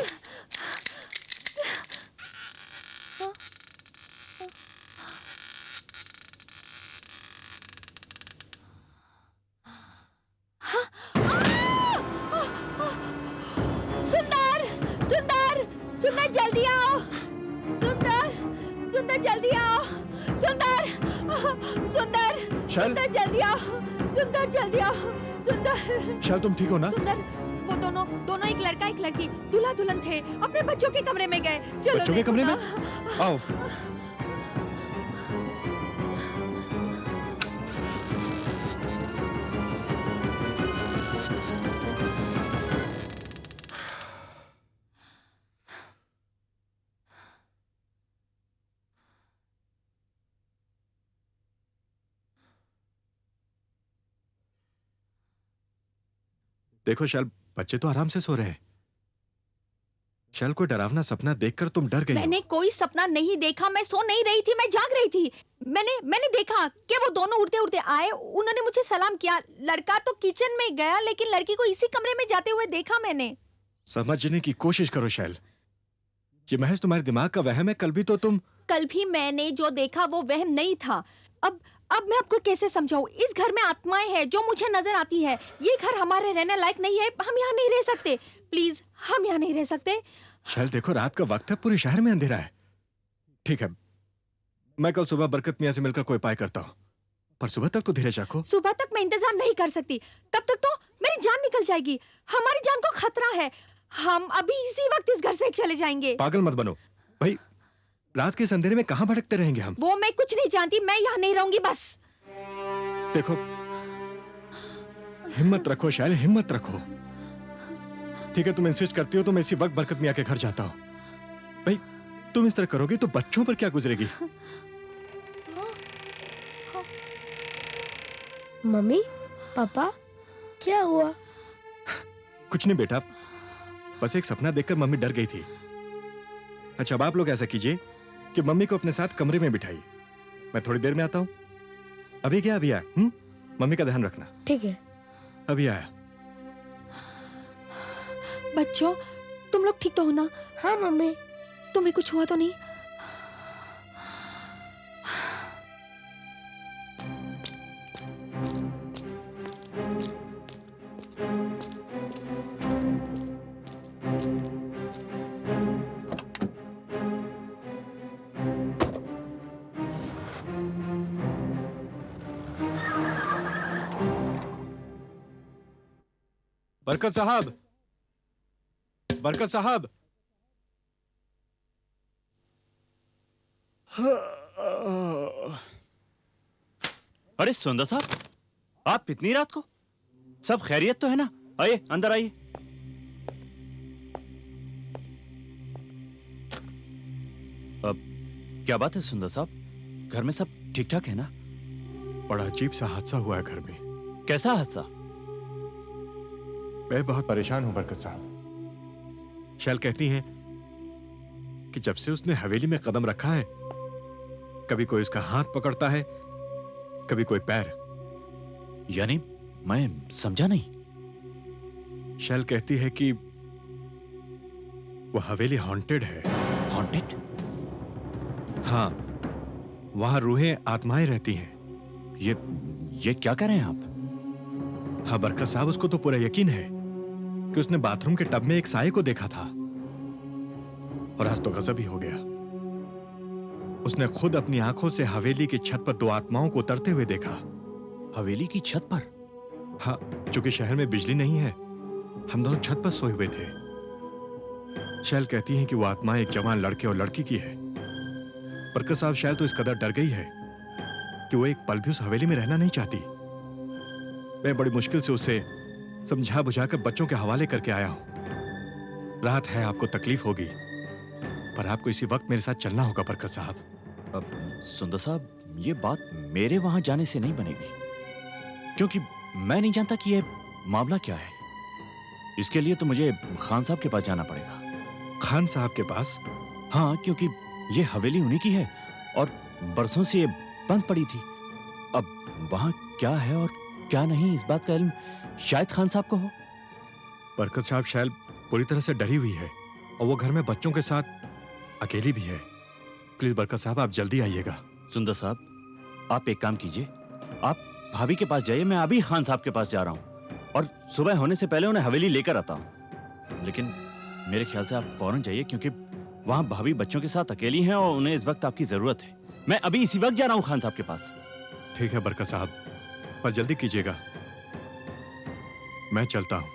सुंदर, सुंदर, सुंदर जल्दी आओ, सुंदर, सुंदर जल्दी आओ, सुंदर, सुंदर, शैल। सुंदर जल्दी आओ, सुंदर जल्दी आओ, सुंदर। शैल तुम ठीक हो ना? सुंदर, वो दोनों दोनों एक लड़का एक लड़की दूल्हा दुल्हन थे, अपने बच्चों के कमरे में गए। चलो बच्चों के देखो कमरे में? ना। आओ। देखो शैल, बच्चे तो आराम से सो रहे हैं। शैल, कोई डरावना सपना देखकर तुम डर गई हो। मैंने कोई सपना नहीं देखा, मैं सो नहीं रही थी, मैं जाग रही थी। मैंने देखा कि वो दोनों उड़ते उड़ते आए, उन्होंने मुझे सलाम किया। लड़का तो किचन में गया, लेकिन लड़की को इसी कमरे में जाते हुए देखा मैंने। समझने की कोशिश करो शैल, ये महज तुम्हारे दिमाग का वहम है। कल भी तो तुम कल भी मैंने जो देखा वो वहम नहीं था। अब मैं आपको कैसे समझाऊं? इस घर में आत्माएं हैं जो मुझे नजर आती है। ये घर हमारे रहने लायक नहीं है, हम यहाँ नहीं रह सकते। प्लीज, हम यहाँ नहीं रह सकते। शैल देखो, रात का वक्त है, पूरे शहर में अंधेरा है। ठीक है, मैं कल सुबह बरकत मियां से मिलकर कोई उपाय करता हूँ, पर सुबह तक तो धीरज रखो। सुबह तक मैं इंतजार नहीं कर सकती, तब तक तो मेरी जान निकल जाएगी। हमारी जान को खतरा है। हम अभी इसी वक्त इस घर से चले जाएंगे। पागल मत बनो भाई, रात के इस अंधेरे में कहाँ भटकते रहेंगे हम? वो मैं कुछ नहीं जानती, मैं यहाँ नहीं रहूंगी बस। देखो, हिम्मत रखो शैल, हिम्मत रखो। ठीक है, तुम इंसिस्ट करती हो तो मैं इसी वक्त बरकत मियां के घर जाता हूँ। भाई, तुम इस तरह करोगे तो बच्चों पर क्या गुजरेगी? मम्मी, पापा, क्या हुआ? कुछ नहीं बेटा, बस एक सपना देखकर मम्मी डर गई थी। अच्छा, अब आप लोग ऐसा कीजिए कि मम्मी को अपने साथ कमरे में बिठाइए, मैं थोड़ी देर में आता हूँ। अभी क्या? अभी आया। मम्मी का ध्यान रखना। ठीक है। अभी आया। बच्चों, तुम लोग ठीक तो हो ना? हाँ मम्मी। तुम्हें कुछ हुआ तो नहीं? बरकत साहब, बरकत साहब। अरे सुंदर साहब, आप इतनी रात को? सब खैरियत तो है ना? आइए अंदर आइए। अब क्या बात है सुंदर साहब, घर में सब ठीक ठाक है ना? बड़ा अजीब सा हादसा हुआ है घर में। कैसा हादसा? मैं बहुत परेशान हूं बरकत साहब। शैल कहती हैं कि जब से उसने हवेली में कदम रखा है, कभी कोई उसका हाथ पकड़ता है, कभी कोई पैर। यानी मैं समझा नहीं। शैल कहती है कि वो हवेली हॉन्टेड है। हॉन्टेड? हाँ, वहां रूहें, आत्माएं रहती हैं। ये क्या कह रहे हैं आप? हाँ बरकत साहब, उसको तो पूरा यकीन है कि उसने बाथरूम के टब में एक साये को देखा था, और आज तो गजब ही हो गया। उसने खुद अपनी आंखों से हवेली की छत पर 2 आत्माओं को उतरते हुए देखा। हवेली की छत पर? हाँ, क्योंकि शहर में बिजली नहीं है, हम दोनों छत पर सोए हुए थे। शैल कहती हैं कि वो आत्मा एक जवान लड़के और लड़की की है। बरकत साहब, शैल तो इस कदर डर गई है कि वो एक पल भी उस हवेली में रहना नहीं चाहती। मैं बड़ी मुश्किल से उसे समझा बुझाकर बच्चों के हवाले करके आया हूं। रात है, आपको तकलीफ होगी, पर आपको इसी वक्त मेरे साथ चलना होगा बरकत साहब। अब सुंदर साहब, ये बात मेरे वहां जाने से नहीं बनेगी, क्योंकि मैं नहीं जानता कि ये मामला क्या है। इसके लिए तो मुझे खान साहब के पास जाना पड़ेगा। खान साहब के पास? हाँ, क्योंकि ये हवेली उन्हीं की है और बरसों से ये बंद पड़ी थी। अब वहां क्या है और क्या नहीं, इस बात का इल्म शायद खान साहब को हो। बरकत साहब, शैल पूरी तरह से डरी हुई है और वो घर में बच्चों के साथ अकेली भी है। प्लीज बरकत साहब, आप जल्दी आइएगा। सुंदर साहब, आप एक काम कीजिए, आप भाभी के पास जाइए, मैं अभी खान साहब के पास जा रहा हूँ और सुबह होने से पहले उन्हें हवेली लेकर आता हूँ। लेकिन मेरे ख्याल से आप फौरन जाइए, क्योंकि वहां भाभी बच्चों के साथ अकेली हैं और उन्हें इस वक्त आपकी जरूरत है। मैं अभी इसी वक्त जा रहा हूँ खान साहब के पास। ठीक है बरकत साहब, पर जल्दी कीजिएगा। मैं चलता हूं।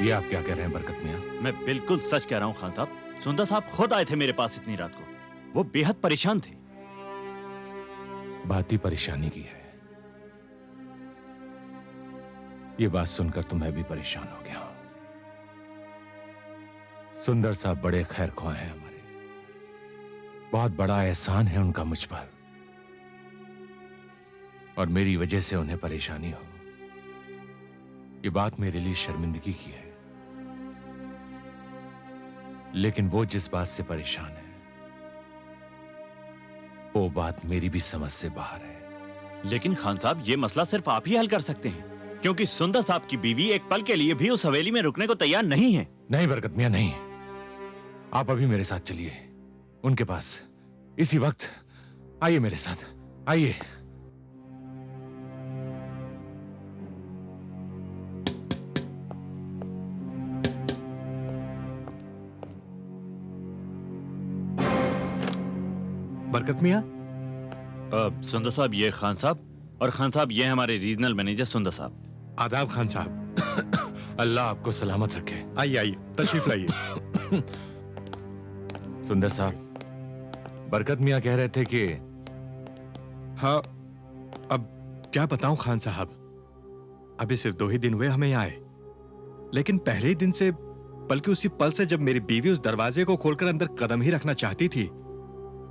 ये आप क्या कह रहे हैं बरकत मियां? मैं बिल्कुल सच कह रहा हूँ खान साहब। सुंदर साहब खुद आए थे मेरे पास इतनी रात को। वो बेहद परेशान थे। बात ही परेशानी की है। ये बात सुनकर तो मैं भी परेशान हो गया हूं। सुंदर साहब बड़े खैर ख्वाह हैं हमारे, बहुत बड़ा एहसान है उनका मुझ पर, और मेरी वजह से उन्हें परेशानी हो, ये बात मेरे लिए शर्मिंदगी की है। लेकिन वो जिस बात से परेशान है, वो बात मेरी भी समझ से बाहर है। लेकिन खान साहब, ये मसला सिर्फ आप ही हल कर सकते हैं, क्योंकि सुंदर साहब की बीवी एक पल के लिए भी उस हवेली में रुकने को तैयार नहीं है। नहीं बरकत मियां, नहीं। आप अभी मेरे साथ चलिए उनके पास, इसी वक्त। आइए मेरे साथ, आइए। बरकत मियां? सुंदर साहब, ये खान साहब, और खान साहब ये हमारे रीजनल मैनेजर सुंदर साहब। आदाब खान साहब। अल्लाह आपको सलामत रखे। आइए आइए, तशरीफ लाइए। सुंदर साहब, बरकत मियां कह रहे थे कि हाँ, अब क्या बताऊं खान साहब, अभी सिर्फ 2 ही दिन हुए हमें यहाँ आए, लेकिन पहले ही दिन से बल्कि उसी पल से जब मेरी बीवी उस दरवाजे को खोलकर अंदर कदम ही रखना चाहती थी,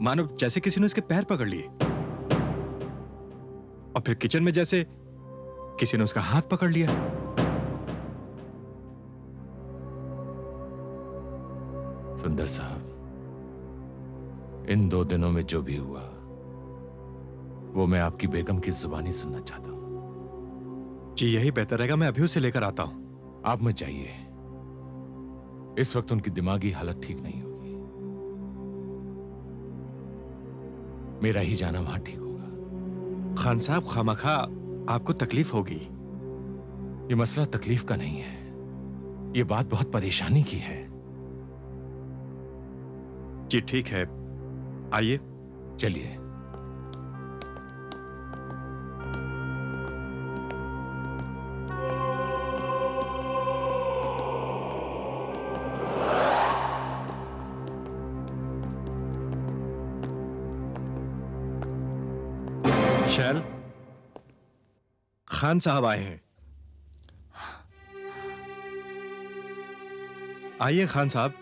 मानो जैसे किसी ने उसके पैर पकड़ लिए, और फिर किचन में जैसे किसी ने उसका हाथ पकड़ लिया। सुंदर साहब, इन 2 दिनों में जो भी हुआ वो मैं आपकी बेगम की जुबानी सुनना चाहता हूं। जी यही बेहतर रहेगा, मैं अभी उसे लेकर आता हूं। आप मत जाइए, इस वक्त उनकी दिमागी हालत ठीक नहीं होगी। मेरा ही जाना वहां ठीक होगा। खान साहब, खामखा आपको तकलीफ होगी। ये मसला तकलीफ का नहीं है, ये बात बहुत परेशानी की है। जी ठीक है, आइए। चलिए। शैल, खान साहब आए हैं। आइए खान साहब।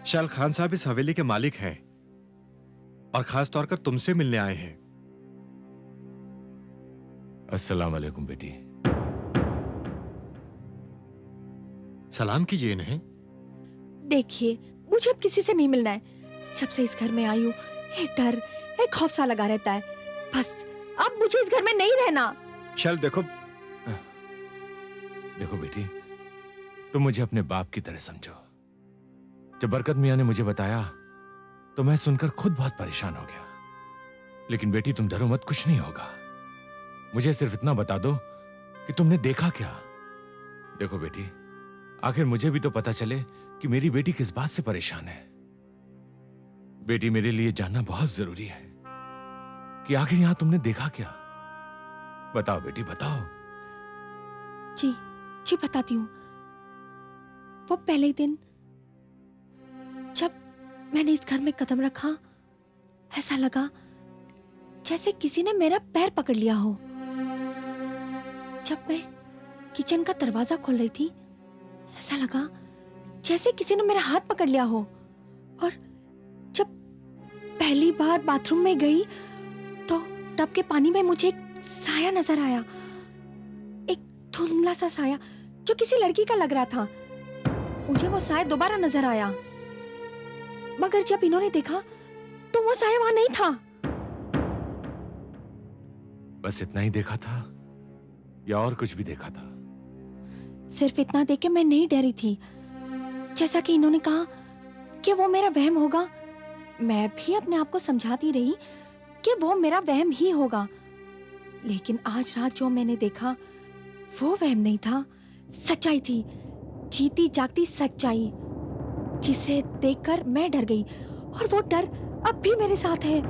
शैल, खान साहब इस हवेली के मालिक हैं और खास तौर पर तुमसे मिलने आए हैं। अस्सलाम वालेकुम बेटी। सलाम कीजिए इन्हें। देखिए, मुझे अब किसी से नहीं मिलना है। जब से इस घर में आई हूँ, एक डर, एक खौफ सा लगा रहता है। बस अब मुझे इस घर में नहीं रहना। शैल देखो बेटी, तुम मुझे अपने बाप की तरह समझो। जब बरकत मियां ने मुझे बताया तो मैं सुनकर खुद बहुत परेशान हो गया। लेकिन बेटी तुम डरो मत, कुछ नहीं होगा। मुझे सिर्फ इतना बता दो कि तुमने देखा क्या। देखो बेटी, आखिर मुझे भी तो पता चले कि मेरी बेटी किस बात से परेशान है। बेटी, मेरे लिए जानना बहुत जरूरी है कि आखिर यहां तुमने देखा क्या। बताओ बेटी, बताओ। जी जी बताती हूँ। वो पहले ही दिन जब मैंने इस घर में कदम रखा, ऐसा लगा जैसे किसी ने मेरा पैर पकड़ लिया हो। जब मैं किचन का दरवाजा खोल रही थी, ऐसा लगा जैसे किसी ने मेरा हाथ पकड़ लिया हो। और जब पहली बार बाथरूम में गई तो टब के पानी में मुझे एक साया नजर आया, एक धुंधला सा साया जो किसी लड़की का लग रहा था। मुझे वो साया दोबारा नजर आया, मगर जब इन्होंने देखा तो वो साया वहां नहीं था। बस इतना ही देखा था या और कुछ भी देखा था? सिर्फ इतना देख के मैं नहीं डरी थी। जैसा कि इन्होंने कहा कि वो मेरा वहम होगा, मैं भी अपने आप को समझाती रही कि वो मेरा वहम ही होगा। लेकिन आज रात जो मैंने देखा वो वहम नहीं था, सच्चाई थी, जीती जागती सच्चाई, जिसे देखकर मैं डर गई। और वो डर अब भी मेरे साथ है।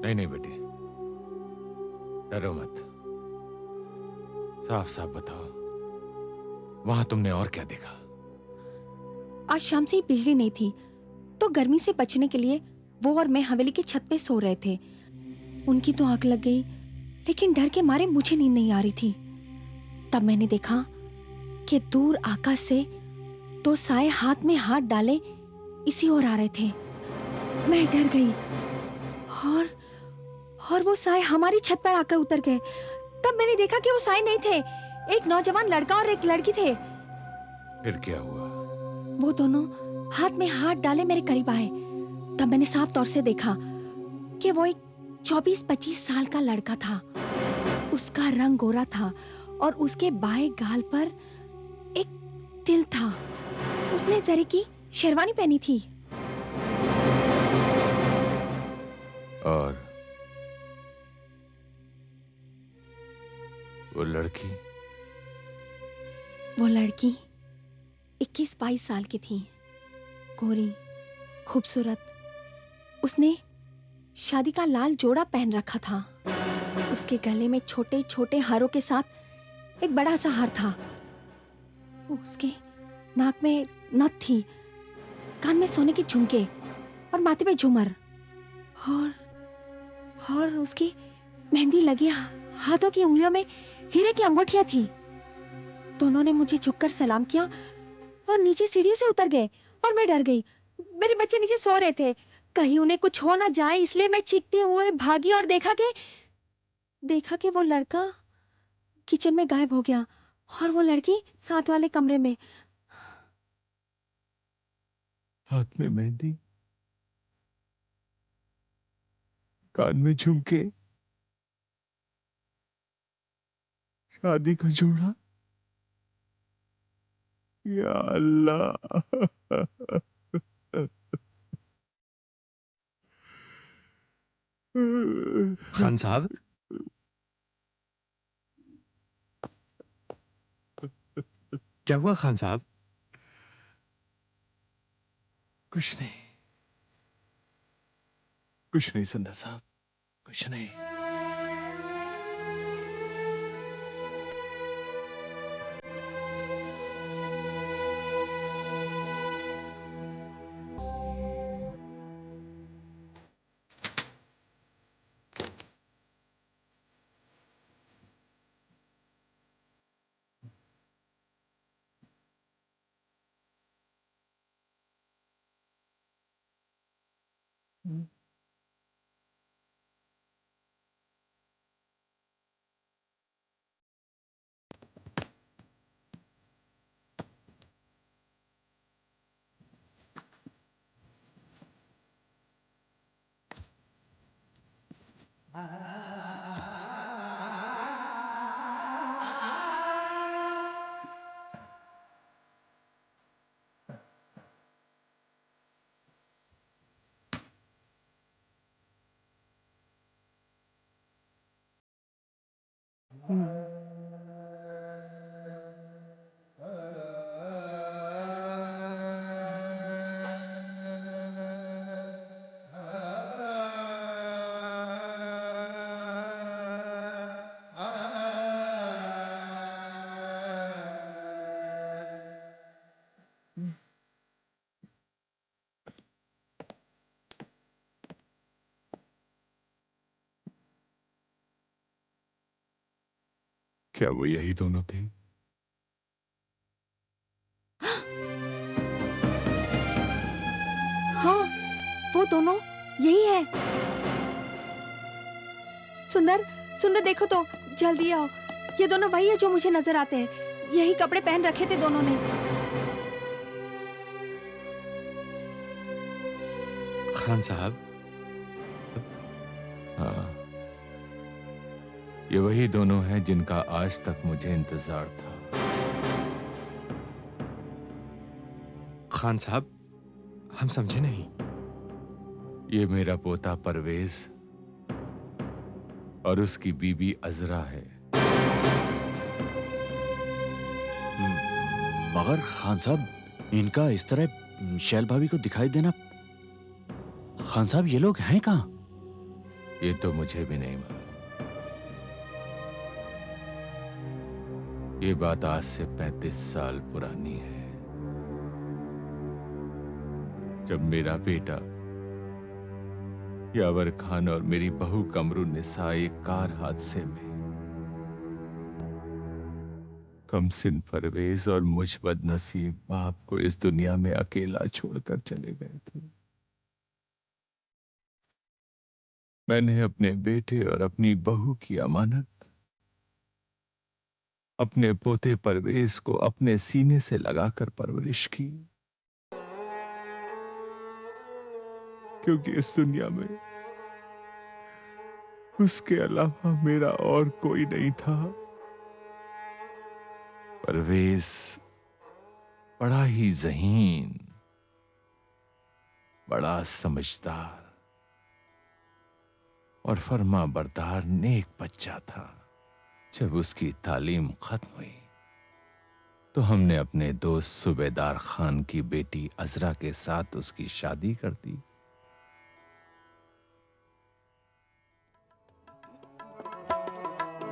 नहीं नहीं बेटी, डरो मत। साफ साफ बताओ, वहां तुमने और क्या देखा? आज शाम से ही बिजली नहीं थी, तो गर्मी से बचने के लिए वो और मैं हवेली की छत पे सो रहे थे। उनकी तो आंख लग गई, लेकिन डर के मारे मुझे नींद नहीं आ रही थी। तब मैंने देखा कि दूर आकाश से 2 साए हाथ में हाथ डाले इसी ओर आ रहे थे। मैं डर गई और वो साए हमारी छत पर आकर उतर गए। तब मैंने देखा कि वो साए नहीं थे, एक नौजवान लड़का और एक लड़की थे। फिर क्या हुआ? वो दोनों हाथ में हाथ डाले मेरे करीब आए। तब मैंने साफ तौर से देखा कि वो एक 24-25 साल का लड़का था। उसका रंग गोरा था और उसके बाएं गाल पर एक तिल था। उसने जरी की शेरवानी पहनी थी। और वो लड़की 21-22 साल की थी, गोरी, खूबसूरत। उसने शादी का लाल जोड़ा पहन रखा था। उसके गले में छोटे छोटे हारों के साथ एक बड़ा सा हार था। उसके नाक में नथ थी, कान में सोने के झुमके और माथे पे झूमर, और उसकी मेहंदी लगी हाथों की उंगलियों में हीरे की अंगूठियां थी। दोनों ने मुझे झुककर सलाम किया और नीचे सीढ़ियों से उतर गए और मैं डर गई। मेरे बच्चे नीचे सो रहे थे, कहीं उन्हें कुछ हो ना जाए, इसलिए मैं चीखते हुए भागी और देखा कि वो लड़का किचन में गायब हो गया और वो लड़की साथ वाले कमरे में। हाथ में मेहंदी, कान में झुमके, शादी का जोड़ा। या अल्लाह। खान साहब, क्या हुआ खान साहब? कुछ नहीं, कुछ नहीं सुंदर साहब, कुछ नहीं। क्या वो यही दोनों थे? हाँ, वो दोनों यही है। सुंदर, सुंदर देखो तो, जल्दी आओ। ये दोनों वही है जो मुझे नजर आते हैं। यही कपड़े पहन रखे थे दोनों ने। खान साहब, हाँ, ये वही दोनों हैं जिनका आज तक मुझे इंतजार था। खान साहब, हम समझे नहीं। ये मेरा पोता परवेज और उसकी बीबी अजरा है। मगर खान साहब, इनका इस तरह शैल भाभी को दिखाई देना, खान साहब ये लोग हैं कहाँ? ये तो मुझे भी नहीं मालूम। ये बात आज से 35 साल पुरानी है, जब मेरा बेटा यावर खान और मेरी बहू कमरू निसा एक कार हादसे में कमसिन परवेज और मुझ बदनसीब बाप को इस दुनिया में अकेला छोड़कर चले गए थे। मैंने अपने बेटे और अपनी बहू की अमानत अपने पोते परवेज को अपने सीने से लगाकर परवरिश की, क्योंकि इस दुनिया में उसके अलावा मेरा और कोई नहीं था। परवेज बड़ा ही ज़हीन, बड़ा समझदार और फर्मा बरदार नेक बच्चा था। जब उसकी तालीम खत्म हुई तो हमने अपने दोस्त सूबेदार खान की बेटी अजरा के साथ उसकी शादी कर दी।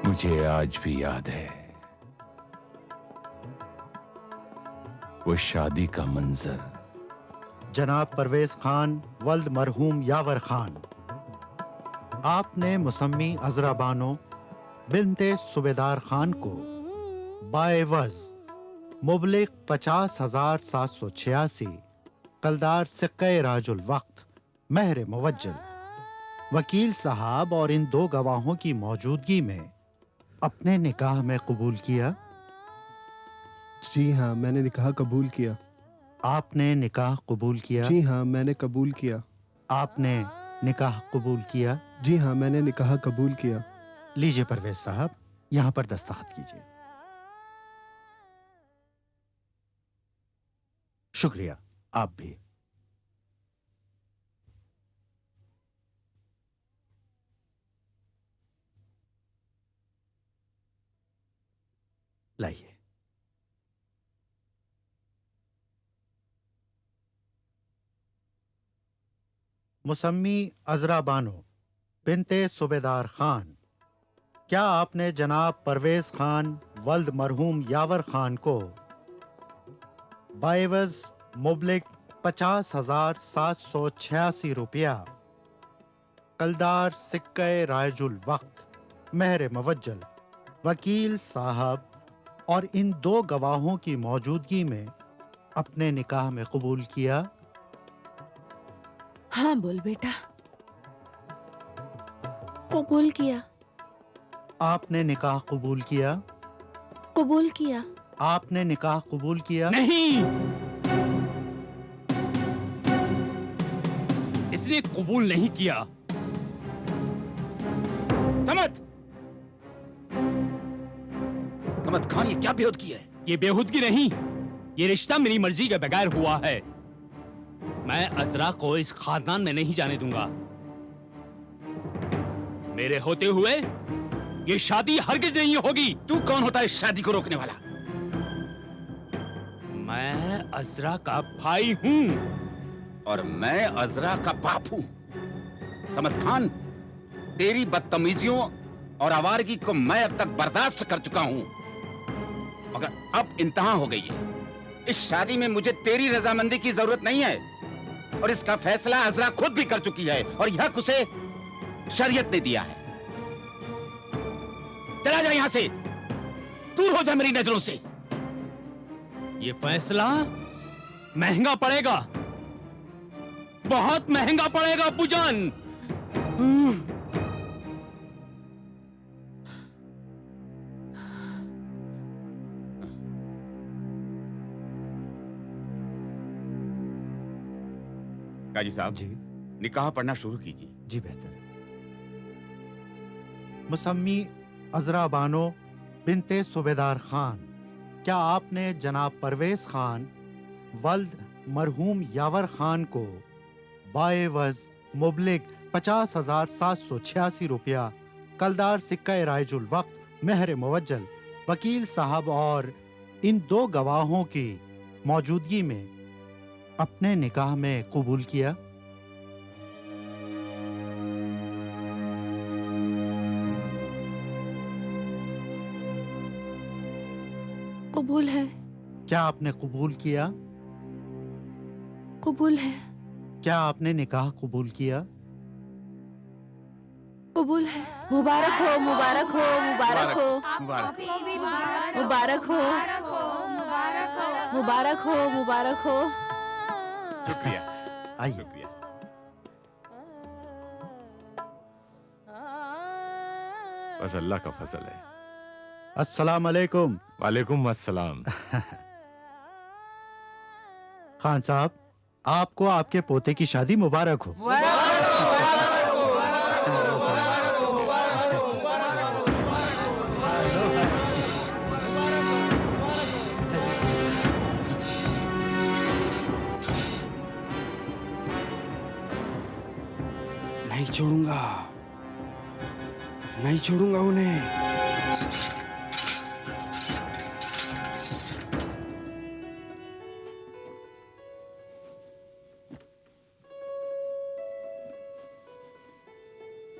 मुझे आज भी याद है वो शादी का मंजर। जनाब परवेज खान वल्द मरहूम यावर खान, आपने मुसम्मी अजरा बानो बिनते सूबेदार खान को बाएवज मुबलिक 50,786 कलदार सिक्के राजुल वक्त महर मुवज्जल वकील साहब और इन दो गवाहों की मौजूदगी में अपने निकाह में कबूल किया? जी हाँ, मैंने निकाह कबूल किया। आपने निकाह कबूल किया? जी हाँ, मैंने कबूल किया। आपने निकाह कबूल किया? जी हाँ, मैंने निकाह कबूल किया। लीजिए परवेज साहब, यहाँ पर दस्तखत कीजिए। शुक्रिया। आप भी। लाइए। मुसम्मी अजरा बानो बिनते सूबेदार खान, क्या आपने जनाब परवेज खान वल्द मरहूम यावर खान को बाएवज मुबलिक 50,786 रुपया कलदार सिक्के राजुल वक्त महर मुवज्जल वकील साहब और इन दो गवाहों की मौजूदगी में अपने निकाह में कबूल किया? हाँ बोल बेटा। कबूल किया। आपने निकाह कबूल किया? कबूल किया। आपने निकाह कबूल किया? नहीं, इसने कबूल नहीं किया। समद खान, ये क्या बेहूदगी है? ये बेहूदगी नहीं, ये रिश्ता मेरी मर्जी के बगैर हुआ है। मैं अजरा को इस खानदान में नहीं जाने दूंगा। मेरे होते हुए ये शादी हरगिज नहीं होगी। तू कौन होता है इस शादी को रोकने वाला? मैं अजरा का भाई हूं। और मैं अजरा का बाप हूं। समद खान, तेरी बदतमीजियों और आवारगी को मैं अब तक बर्दाश्त कर चुका हूं, मगर अब इंतहा हो गई है। इस शादी में मुझे तेरी रजामंदी की जरूरत नहीं है, और इसका फैसला अजरा खुद भी कर चुकी है, और यह उसे शरीयत ने दिया है। चला जा यहां से, दूर हो जा मेरी नजरों से। ये फैसला महंगा पड़ेगा, बहुत महंगा पड़ेगा अब्बूजान। काजी साहब जी, निकाह पढ़ना शुरू कीजिए। जी बेहतर। मुसम्मी अजरा बानो बिनते सूबेदार खान, क्या आपने जनाब परवेज खान वल्द मरहूम यावर खान को बाएवज मुबलिक 50,786 रुपया कलदार सिक्का राजुल वक्त महर मुवज्जल वकील साहब और इन दो गवाहों की मौजूदगी में अपने निकाह में कबूल किया? कबूल है। क्या आपने कबूल किया? कबूल है। क्या आपने निकाह कबूल किया? कबूल है। मुबारक हो, मुबारक हो, मुबारक हो, मुबारक मुबारक हो, मुबारक हो, मुबारक हो। शुक्रिया। आइए। शुक्रिया। बस अल्लाह का फजल है। अस्सलाम अलैकुम। वालेकुम अस्सलाम। खान साहब, आपको आपके पोते की शादी मुबारक हो। नहीं छोड़ूंगा, नहीं छोड़ूंगा उन्हें।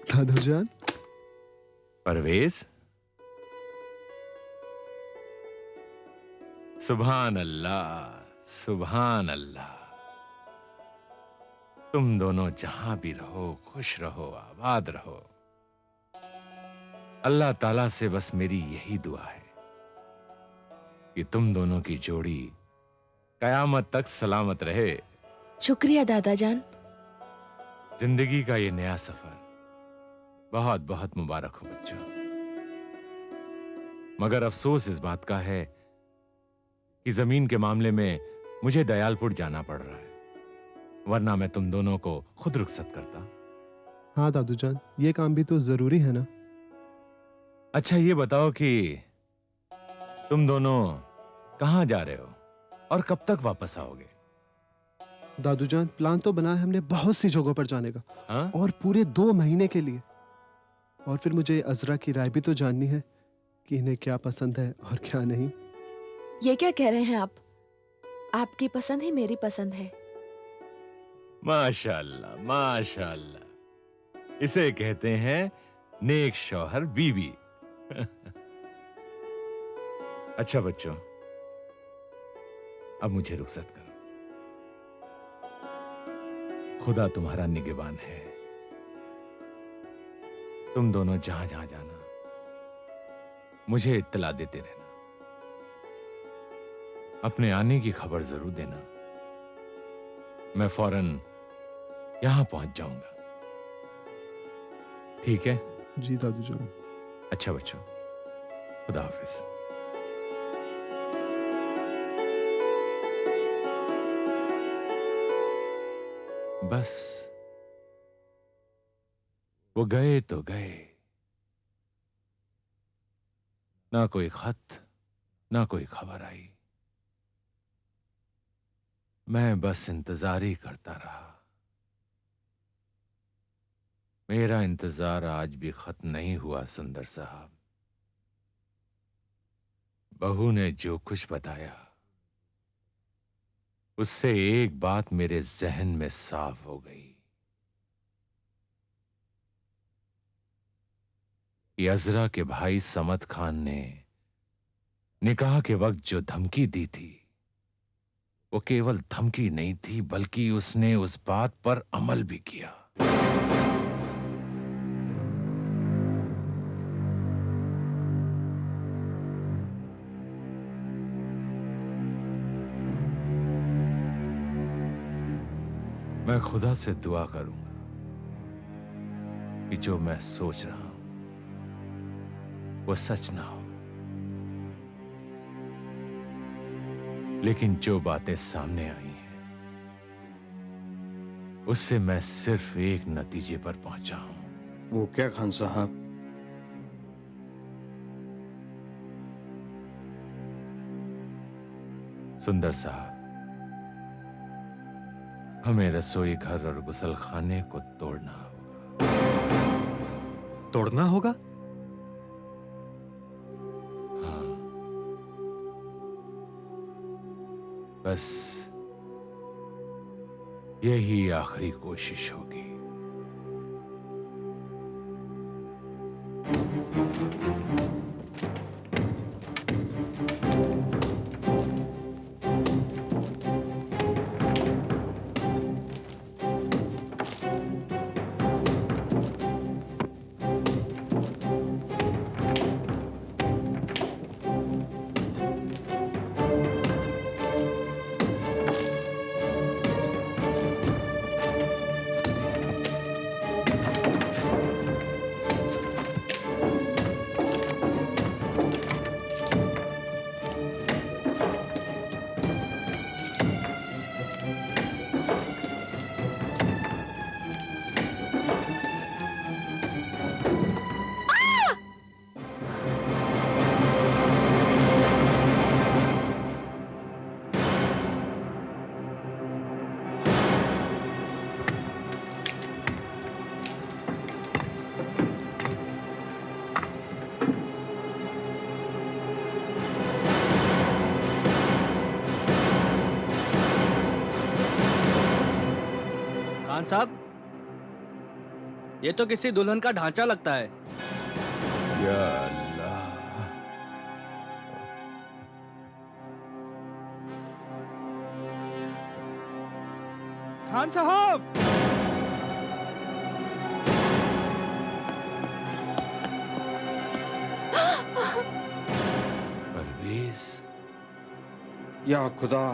दादूजान। परवेज, सुभान अल्लाह, सुभान अल्लाह। तुम दोनों जहां भी रहो खुश रहो, आबाद रहो। अल्लाह ताला से बस मेरी यही दुआ है कि तुम दोनों की जोड़ी कयामत तक सलामत रहे। शुक्रिया दादा जान। जिंदगी का ये नया सफर बहुत बहुत मुबारक हो बच्चों। मगर अफसोस इस बात का है कि जमीन के मामले में मुझे दयालपुर जाना पड़ रहा है, वरना मैं तुम दोनों को खुद रुखसत करता। हाँ दादू जान, ये काम भी तो जरूरी है ना। अच्छा ये बताओ कि तुम दोनों कहां जा रहे हो और कब तक वापस आओगे? दादू जान, प्लान तो बना है हमने बहुत सी जगहों पर जाने का। हाँ? और पूरे 2 महीने के लिए। और फिर मुझे अजरा की राय भी तो जाननी है कि इन्हें क्या पसंद है और क्या नहीं। ये क्या कह रहे हैं आप? आपकी पसंद ही मेरी पसंद है। माशाअल्लाह माशाअल्लाह, इसे कहते हैं नेक शौहर बीवी। अच्छा बच्चों, अब मुझे रुखसत करो। खुदा तुम्हारा निगहबान है। तुम दोनों जहां जहां जाना मुझे इत्तला देते रहना। अपने आने की खबर जरूर देना, मैं फौरन यहां पहुंच जाऊंगा। ठीक है? जी दादू जान। अच्छा बच्चों, खुदा हाफिज। बस वो गए तो गए, ना कोई खत ना कोई खबर आई। मैं बस इंतजार ही करता रहा। मेरा इंतजार आज भी खत्म नहीं हुआ सुंदर साहब। बहू ने जो कुछ बताया उससे एक बात मेरे जहन में साफ हो गई कि अजरा के भाई समद खान ने निकाह के वक्त जो धमकी दी थी वो केवल धमकी नहीं थी, बल्कि उसने उस बात पर अमल भी किया। मैं खुदा से दुआ करूंगा कि जो मैं सोच रहा हूं वो सच ना हो, लेकिन जो बातें सामने आई हैं उससे मैं सिर्फ एक नतीजे पर पहुंचा हूं। वो क्या खान साहब? सुंदर साहब, हमें रसोई घर और गुसल खाने को तोड़ना होगा। तोड़ना होगा? हाँ, बस यही आखिरी कोशिश होगी। खान साहब, ये तो किसी दुल्हन का ढांचा लगता है। या अल्लाह, खान साहब, या खुदा।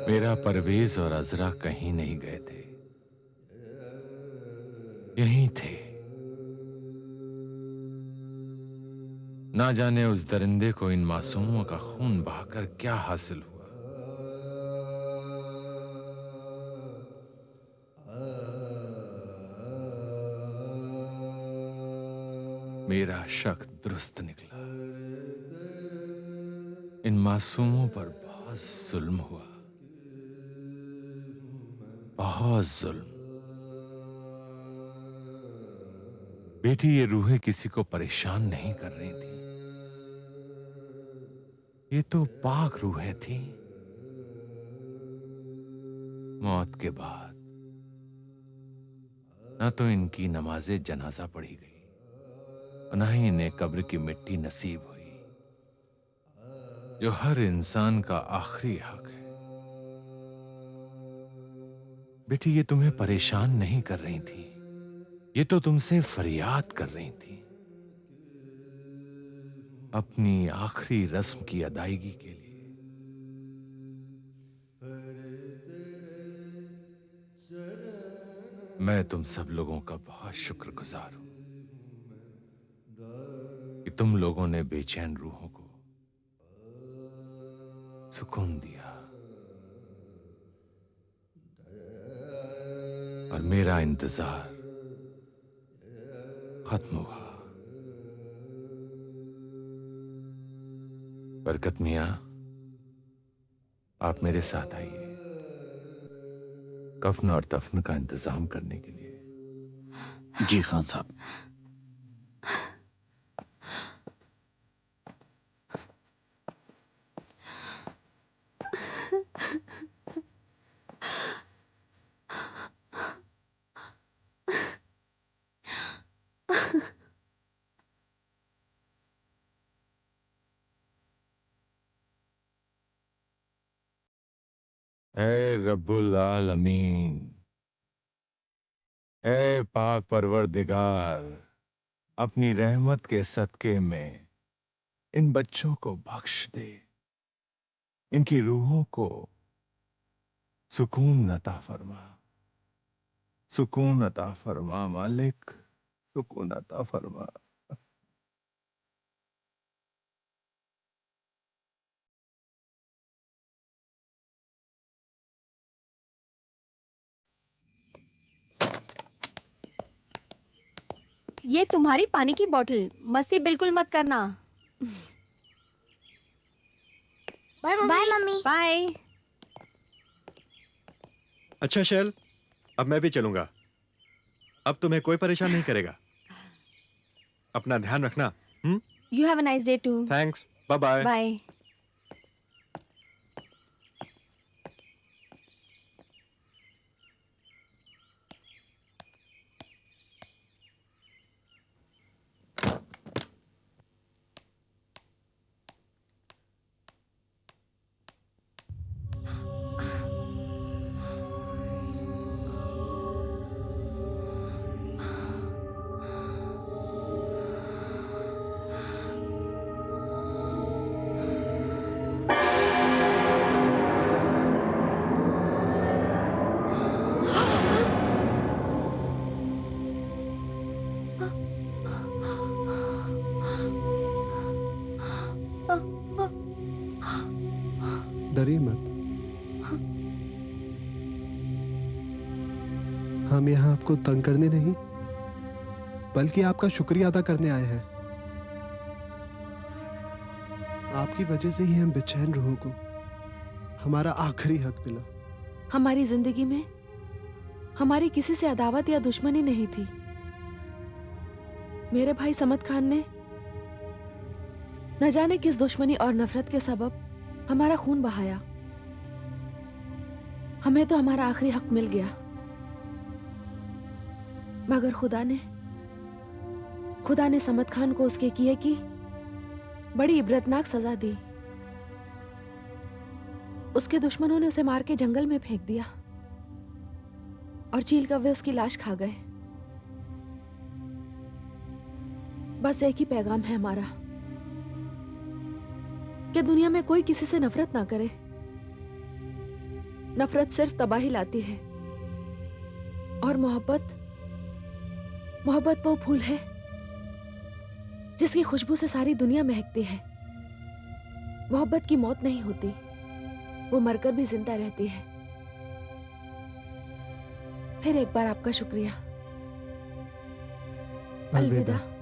मेरा परवेज और अजरा कहीं नहीं गए थे, यहीं थे। ना जाने उस दरिंदे को इन मासूमों का खून बहाकर क्या हासिल हुआ। मेरा शक दुरुस्त निकला। इन मासूमों पर बहुत जुल्म हुआ, बहुत जुल्म। बेटी, ये रूहें किसी को परेशान नहीं कर रही थी, ये तो पाक रूहें थी। मौत के बाद ना तो इनकी नमाज़े जनाजा पढ़ी गई और ना ही इन्हें कब्र की मिट्टी नसीब हुई, जो हर इंसान का आखिरी हक है। बेटी, ये तुम्हें परेशान नहीं कर रही थी, ये तो तुमसे फरियाद कर रही थी अपनी आखिरी रस्म की अदायगी के लिए। मैं तुम सब लोगों का बहुत शुक्रगुजार हूं कि तुम लोगों ने बेचैन रूहों को सुकून दिया और मेरा इंतजार खत्म हुआ। बरकत मियां, आप मेरे साथ आइए कफन और दफन का इंतजाम करने के लिए। जी खान साहब। ऐ रब्बुल आलमीन, ऐ पाक परवरदिगार, अपनी रहमत के सदके में इन बच्चों को बख्श दे, इनकी रूहों को सुकून अता फरमा, सुकून अता फरमा मालिक, सुकून अता फरमा। ये तुम्हारी पानी की बोतल, मस्ती बिल्कुल मत करना। Bye mummy. Bye mummy. Bye. अच्छा शैल, अब मैं भी चलूंगा। अब तुम्हें कोई परेशान नहीं करेगा। अपना ध्यान रखना। You have a nice day too. Thanks, bye bye. Bye. डरिए मत। हम यहाँ आपको तंग करने नहीं, बल्कि आपका शुक्रिया अदा करने आए हैं। आपकी वजह से ही हम बेचैन रूहों को हमारा आखिरी हक मिला। हमारी जिंदगी में हमारी किसी से अदावत या दुश्मनी नहीं थी। मेरे भाई समद खान ने न जाने किस दुश्मनी और नफरत के सबब हमारा खून बहाया। हमें तो हमारा आखिरी हक मिल गया, मगर खुदा ने समद खान को उसके किए की बड़ी इबरतनाक सजा दी। उसके दुश्मनों ने उसे मार के जंगल में फेंक दिया। और चील कौवे उसकी लाश खा गए। बस एक ही पैगाम है हमारा कि दुनिया में कोई किसी से नफरत ना करे। नफरत सिर्फ तबाही लाती है, और मोहब्बत वो फूल है जिसकी खुशबू से सारी दुनिया महकती है। मोहब्बत की मौत नहीं होती, वो मरकर भी जिंदा रहती है। फिर एक बार आपका शुक्रिया। अलविदा।